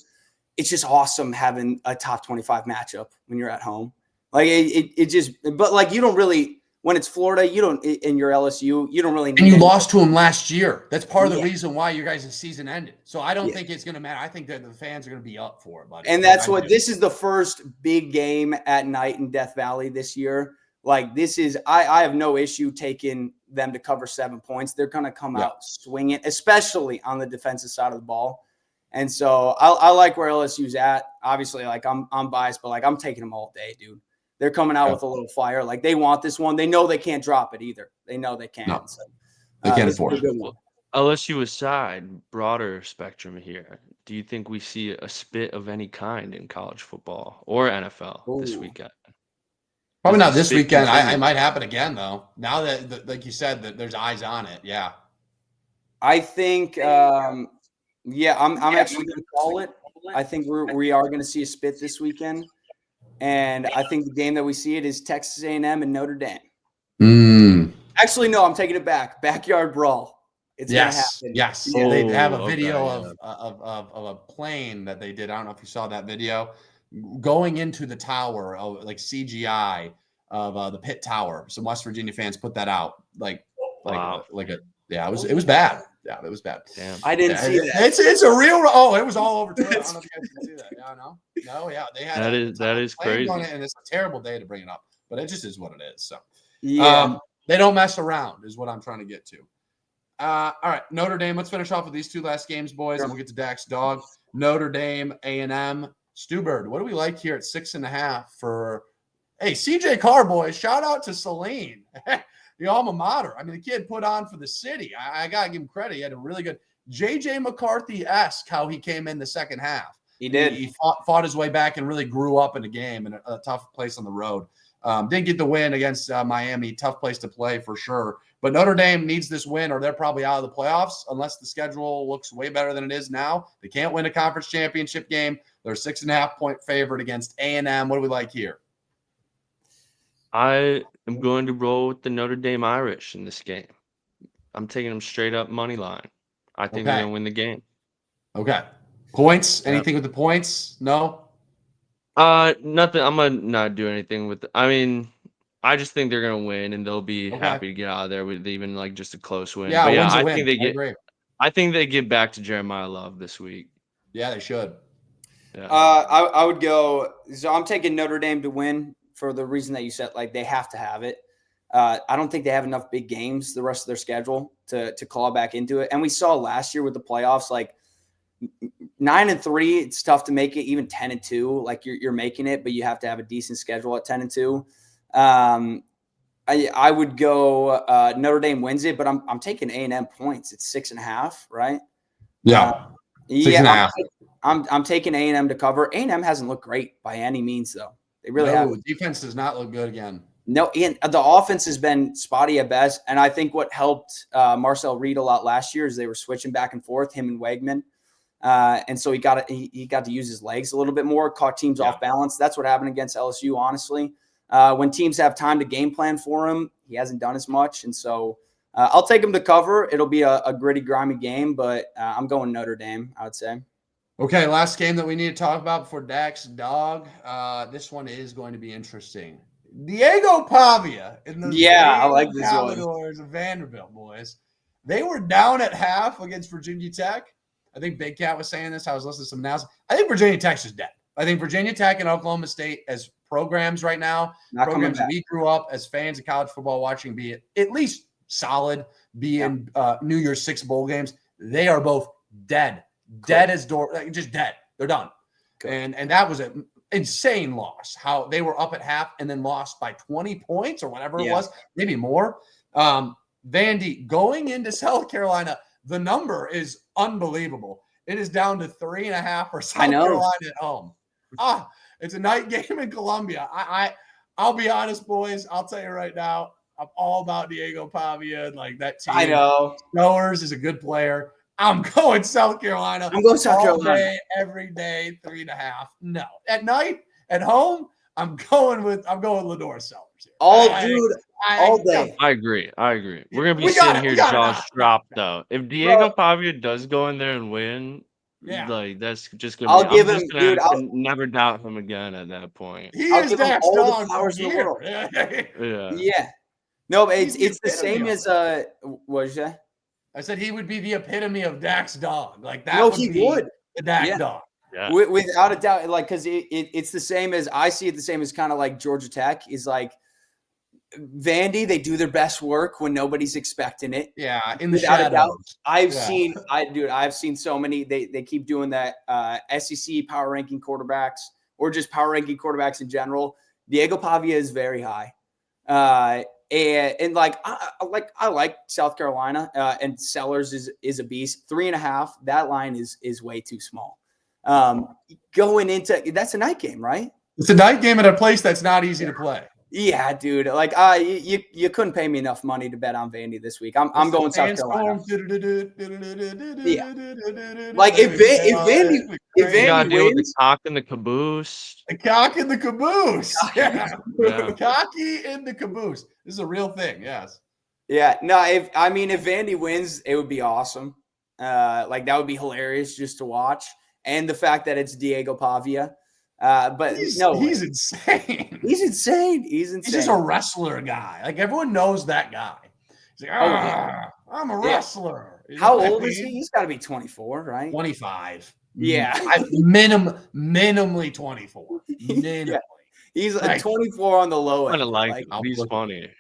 It's just awesome having a top 25 matchup when you're at home. Like it just, but like you don't really. When it's Florida, you don't in your LSU, you don't really need. And you lost to them last year. That's part of the reason why your guys' season ended. So I don't think it's going to matter. I think that the fans are going to be up for it, buddy. And that's what this is the first big game at night in Death Valley this year. Like this is, I have no issue taking them to cover 7 points. They're going to come out swinging, especially on the defensive side of the ball. And so I like where LSU's at. Obviously, like I'm biased, but like I'm taking them all day, dude. They're coming out with a little fire. Like they want this one. They know they can't drop it either. They know they can't. No, so, they can't afford it. LSU aside, broader spectrum here. Do you think we see a spit of any kind in college football or NFL this weekend? Probably not this weekend. I might happen again though. Now that, like you said, that there's eyes on it. Yeah. I think. I'm actually going to call it. I think we are going to see a spit this weekend. And I think the game that we see it is Texas A&M and Notre Dame. Actually, no, I'm taking it back. Backyard brawl. It's going to happen. Yes. They have a video of a plane that they did. I don't know if you saw that video going into the tower, like CGI of the Pitt Tower. Some West Virginia fans put that out. It was bad. Yeah, it was bad. Damn. I didn't see that. It's a real. Oh, it was all over Twitter. I don't know if you guys can see that. Yeah, no, yeah. They had that is crazy, on it, and it's a terrible day to bring it up, but it just is what it is. So, they don't mess around, is what I'm trying to get to. All right, Notre Dame. Let's finish off with these two last games, boys, and we'll get to Dak's dog. Notre Dame, A&M, Stubird. What do we like here at 6.5 for? Hey, CJ Carr, boys. Shout out to Saline. The alma mater. I mean, the kid put on for the city. I got to give him credit. He had a really good J.J. McCarthy-esque how he came in the second half. He did. He fought his way back and really grew up in the game in a tough place on the road. Didn't get the win against Miami. Tough place to play for sure. But Notre Dame needs this win or they're probably out of the playoffs unless the schedule looks way better than it is now. They can't win a conference championship game. They're 6.5-point favorite against A&M. What do we like here? I am going to roll with the Notre Dame Irish in this game. I'm taking them straight up money line. I think they're going to win the game. Okay. Points? Anything with the points? No? Nothing. I'm going to not do anything with I mean, I just think they're going to win and they'll be happy to get out of there with even like just a close win. Yeah, but yeah, I think I think they get back to Jeremiah Love this week. Yeah, they should. Yeah. I would go. So I'm taking Notre Dame to win for the reason that you said, like they have to have it. I don't think they have enough big games the rest of their schedule to claw back into it. And we saw last year with the playoffs, like 9-3, it's tough to make it. Even 10-2, like you're making it, but you have to have a decent schedule at 10-2. I would go Notre Dame wins it, but I'm taking A&M points. It's 6.5, right? Yeah, 6.5. I'm taking A&M to cover. A&M hasn't looked great by any means, though. They really haven't. Defense does not look good again. No, Ian, the offense has been spotty at best. And I think what helped Marcel Reed a lot last year is they were switching back and forth, him and Wegman. And so he got to use his legs a little bit more, caught teams off balance. That's what happened against LSU, honestly. When teams have time to game plan for him, he hasn't done as much. And so I'll take him to cover. It'll be a gritty, grimy game, but I'm going Notre Dame, I would say. Okay, last game that we need to talk about before Dak's dog. This one is going to be interesting. Diego Pavia in the I like this Commodores of Vanderbilt, boys. They were down at half against Virginia Tech. I think Big Cat was saying this. I was listening to some announcements. I think Virginia Tech's just dead. I think Virginia Tech and Oklahoma State as programs right now, programs we grew up as fans of college football watching, be it at least solid, be in New Year's 6 bowl games, they are both dead. Dead as door, like, just dead. They're done. And that was an insane loss. How they were up at half and then lost by 20 points or whatever it was, maybe more. Vandy going into South Carolina, the number is unbelievable. It is down to 3.5 for South Carolina at home. It's a night game in Columbia. I'll be honest, boys. I'll tell you right now, I'm all about Diego Pavia. Like that team. I know. Snowers is a good player. I'm going South Carolina. I'm going South all Carolina. day, every day, 3.5. No. At night, at home, I'm going Lador Sellers here. All day. I agree. We're gonna be We sitting got here it. jaws dropped though. If Diego Bro. Pavia does go in there and win, Yeah. like that's just gonna I'll be. give I'm just him, gonna dude. have to never doubt him again at that point. He I'll is give him Dak's all the dog flowers in the here. world. Yeah. Yeah. No, but He's it's the the same epitome as of what did you say? I said he would be the epitome of Dak's dog. Like that No, would he be would. the Dak Yeah. dog. Yeah. Without a doubt, like because it's the same as I see it the same as kind of like Georgia Tech is like Vandy. They do their best work when nobody's expecting it. Yeah, in the Without a doubt. shadows. I've Yeah. seen so many. They keep doing that SEC power ranking quarterbacks or just power ranking quarterbacks in general. Diego Pavia is very high, and like I like South Carolina and Sellers is a beast. 3.5. That line is way too small. Going into that's a night game, right? It's a night game at a place that's not easy to play. Yeah, dude. Like, you couldn't pay me enough money to bet on Vandy this week. I'm going South Carolina. Yeah. Like if Vandy You gotta deal with the wins, cock and the caboose. The cock in the caboose. Yeah. Yeah. Cocky in the caboose. This is a real thing. Yes. yeah. No, if Vandy wins, it would be awesome. Like that would be hilarious just to watch, and the fact that it's Diego Pavia. But He's insane. He's insane. He's just a wrestler guy. Like everyone knows that guy. He's like, I'm a wrestler. You How know what old I is mean? he? He's got to be 24, right? 25. Yeah. Minimally 24. Minimally. Yeah. He's Like, 24 on the low end. Kind of like Like, him. He's funny.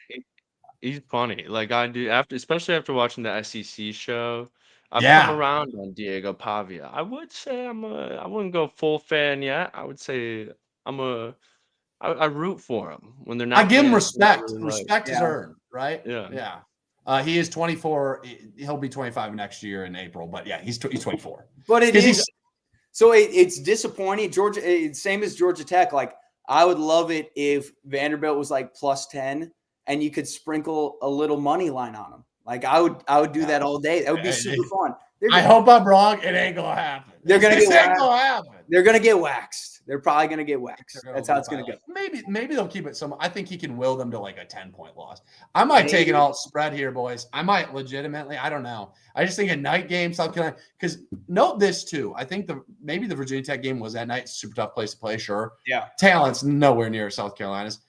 He's funny. Like I do especially after watching the SEC show. I've come around on Diego Pavia. I would say I wouldn't go full fan yet. I would say I root for him when they're not. I give him playing a team I respect. really like. Respect is earned, right? Yeah. Yeah. He is 24. He'll be 25 next year in April, but yeah, he's 24. But it's disappointing. Georgia, same as Georgia Tech. Like I would love it if Vanderbilt was like +10 and you could sprinkle a little money line on them. Like I would do that all day. That would be super fun. I hope I'm wrong. It ain't gonna happen. They're gonna get waxed. They're gonna get waxed. They're probably gonna get waxed. That's how it's gonna go. Maybe they'll keep it some. I think he can will them to like a 10-point loss. I might take an alt spread here, boys. I might legitimately. I don't know. I just think a night game, South Carolina. Because note this too. I think maybe the Virginia Tech game was that night. Super tough place to play. Sure. Yeah. Talent's nowhere near South Carolina's.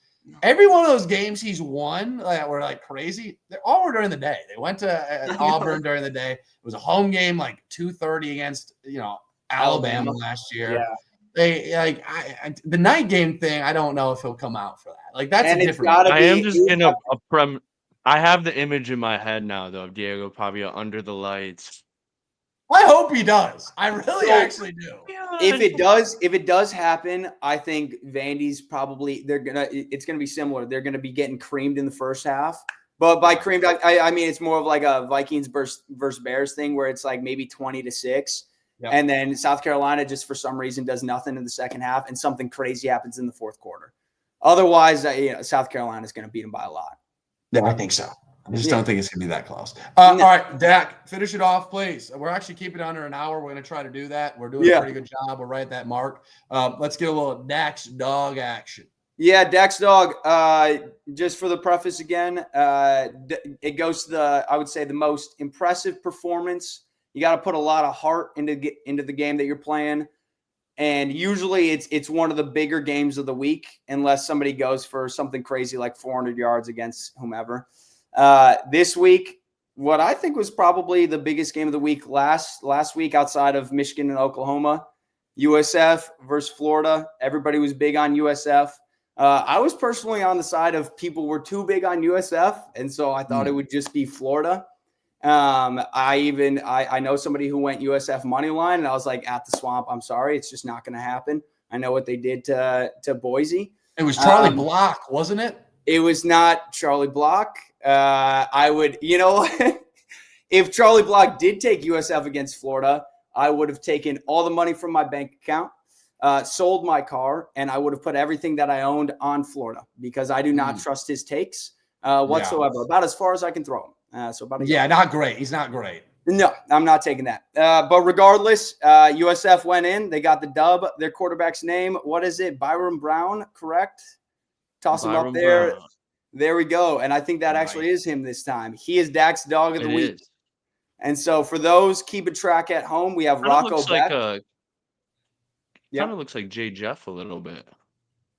Every one of those games he's won were like crazy. They all were during the day. They went to Auburn during the day. It was a home game, like 2:30 against Alabama last year. Yeah. They like the night game thing. I don't know if he'll come out for that. Like that's And a it's different. gotta I be- am just in a I have the image in my head now though of Diego Pavia under the lights. I hope he does. I really actually do. If it does happen, I think Vandy's probably it's gonna be similar. They're gonna be getting creamed in the first half. But by creamed, I mean it's more of like a Vikings versus Bears thing where it's like maybe 20-6. Yep. And then South Carolina just for some reason does nothing in the second half and something crazy happens in the fourth quarter. Otherwise, South Carolina is going to beat them by a lot. Yeah, I think so. I just don't think it's going to be that close. All right, Dak, finish it off, please. We're actually keeping it under an hour. We're going to try to do that. We're doing a pretty good job. We're right at that mark. Let's get a little Dak's dog action. Yeah, Dak's dog. Just for the preface again, it goes to I would say the most impressive performance. You got to put a lot of heart into the game that you're playing. And usually it's one of the bigger games of the week, unless somebody goes for something crazy like 400 yards against whomever. This week, what I think was probably the biggest game of the week last week outside of Michigan and Oklahoma, USF versus Florida. Everybody was big on USF. I was personally on the side of people were too big on USF, and so I thought it would just be Florida. I know somebody who went USF money line, and I was like, at the swamp, I'm sorry, it's just not going to happen. I know what they did to Boise. It was Charlie Block, wasn't it? It was not Charlie Block. I would, if Charlie Block did take USF against Florida, I would have taken all the money from my bank account, sold my car, and I would have put everything that I owned on Florida because I do not trust his takes whatsoever. About as far as I can throw him. Not great. He's not great. No, I'm not taking that. But regardless, USF went in. They got the dub. Their quarterback's name, what is it? Byron Brown, correct? Toss him up Byron there. Brown. There we go. And I think that actually is him this time. He is Dak's dog of the week. Is. And so for those keeping track at home, we have Kind of Rocco looks Beck. like Yeah. kind of looks like Jay Jeff a little bit.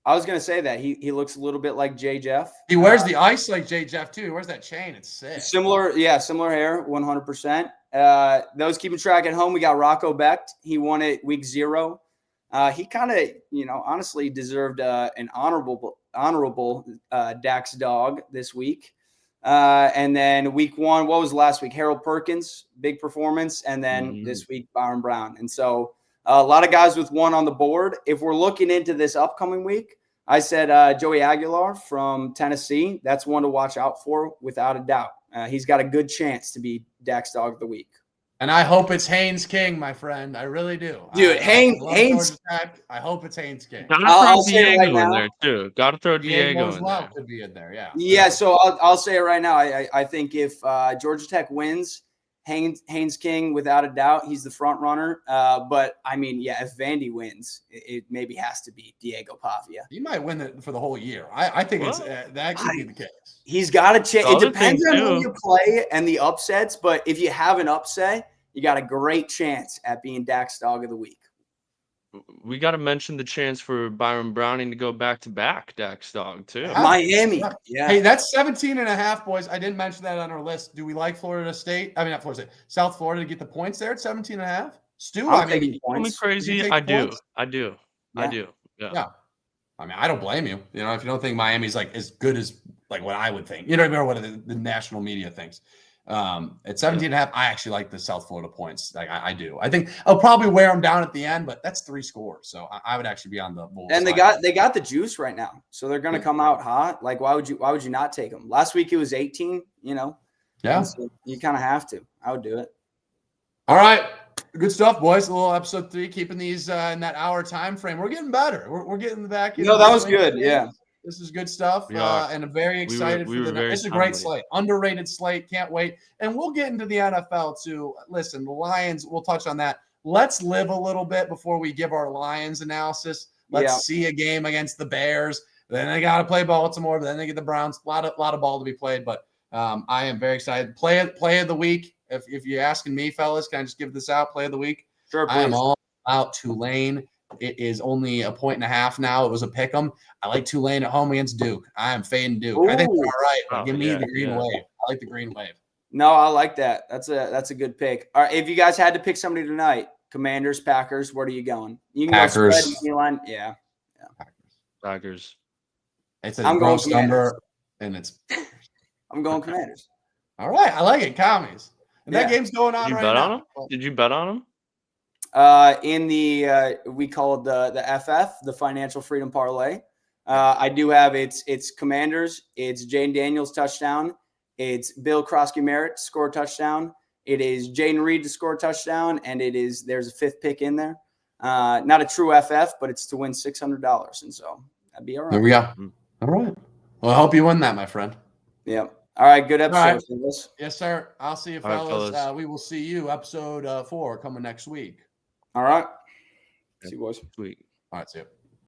I was going to say that. He looks a little bit like Jay Jeff. He wears the ice like Jay Jeff, too. He wears that chain. It's sick. Similar hair, 100%. Those keeping track at home, we got Rocco Beck. He won it week 0. He kind of, honestly deserved an honorable Dax dog this week. And then week 1, what was last week? Harold Perkins, big performance. And then this week, Byron Brown. And so a lot of guys with 1 on the board. If we're looking into this upcoming week, I said Joey Aguilar from Tennessee. That's one to watch out for without a doubt. He's got a good chance to be Dax dog of the week. And I hope it's Haynes King, my friend. I really do. Dude, Haynes. I hope it's Haynes King. Gotta throw Diego in there too. Gotta throw Diego as in well there. could be in there. Yeah. Yeah. So I'll say it right now. I think if Georgia Tech wins, Haynes King, without a doubt, he's the front runner. But I mean, yeah, if Vandy wins, it maybe has to be Diego Pavia. He might win it for the whole year. I think that could be the case. He's got a chance. It depends on who too. you play and the upsets. But if you have an upset, you got a great chance at being Dax dog of the week. We got to mention the chance for Byron Browning to go back-to-back Dax dog too. Miami. Yeah. Hey, that's 17.5, boys. I didn't mention that on our list. Do we like Florida State? I mean, not Florida State. South Florida to get the points there at 17.5? Stu, I mean, points. Crazy. I do. Yeah. I mean, I don't blame you. If you don't think Miami's like as good as like what I would think, you know what I mean, or what the national media thinks. At 17.5, I actually like the South Florida points. Like I do. I think I'll probably wear them down at the end, but that's 3 scores, so I would actually be on the Bulls. And they got the juice right now, so they're going to come out hot. Like why would you not take them? Last week it was 18. Yeah, so you kind of have to. I would do it. All right, good stuff, boys. A little episode 3, keeping these in that hour time frame. We're getting better. We're getting back. That was good. Yeah. This is good stuff, and I'm very excited for the. It's a great slate, underrated slate. Can't wait, and we'll get into the NFL too. Listen, the Lions. We'll touch on that. Let's live a little bit before we give our Lions analysis. Let's see a game against the Bears. Then they got to play Baltimore. Then they get the Browns. A lot of ball to be played, but I am very excited. Play of the week. If you're asking me, fellas, can I just give this out? Play of the week. Sure, please. I am all about Tulane. It is only 1.5 now. It was a pick 'em. I like Tulane at home against Duke. I am fading Duke. Ooh. I think they're all right. But give me the green wave. I like the green wave. No, I like that. That's a good pick. All right, if you guys had to pick somebody tonight, Commanders, Packers, where are you going? You can Packers. go spread, Elon. Yeah. Packers. It's a gross number, and it's. I'm going Commanders. All right, I like it. Commies. And that game's going on right now. Did you bet on them? In the we call it the FF, the Financial Freedom Parlay. I do have it's Commanders, it's Jane Daniels touchdown, it's Bill Krosky-Merritt to score a touchdown, it is Jaden Reed to score a touchdown, and there's a 5th pick in there. Not a true FF, but it's to win $600, and so that'd be all right. There we go. All right. Well, I hope you win that, my friend. Yeah. All right. Good episode. Right. Yes, sir. I'll see you, fellas. We will see you episode 4 coming next week. All right. See you, boys. Sweet. All right. See you.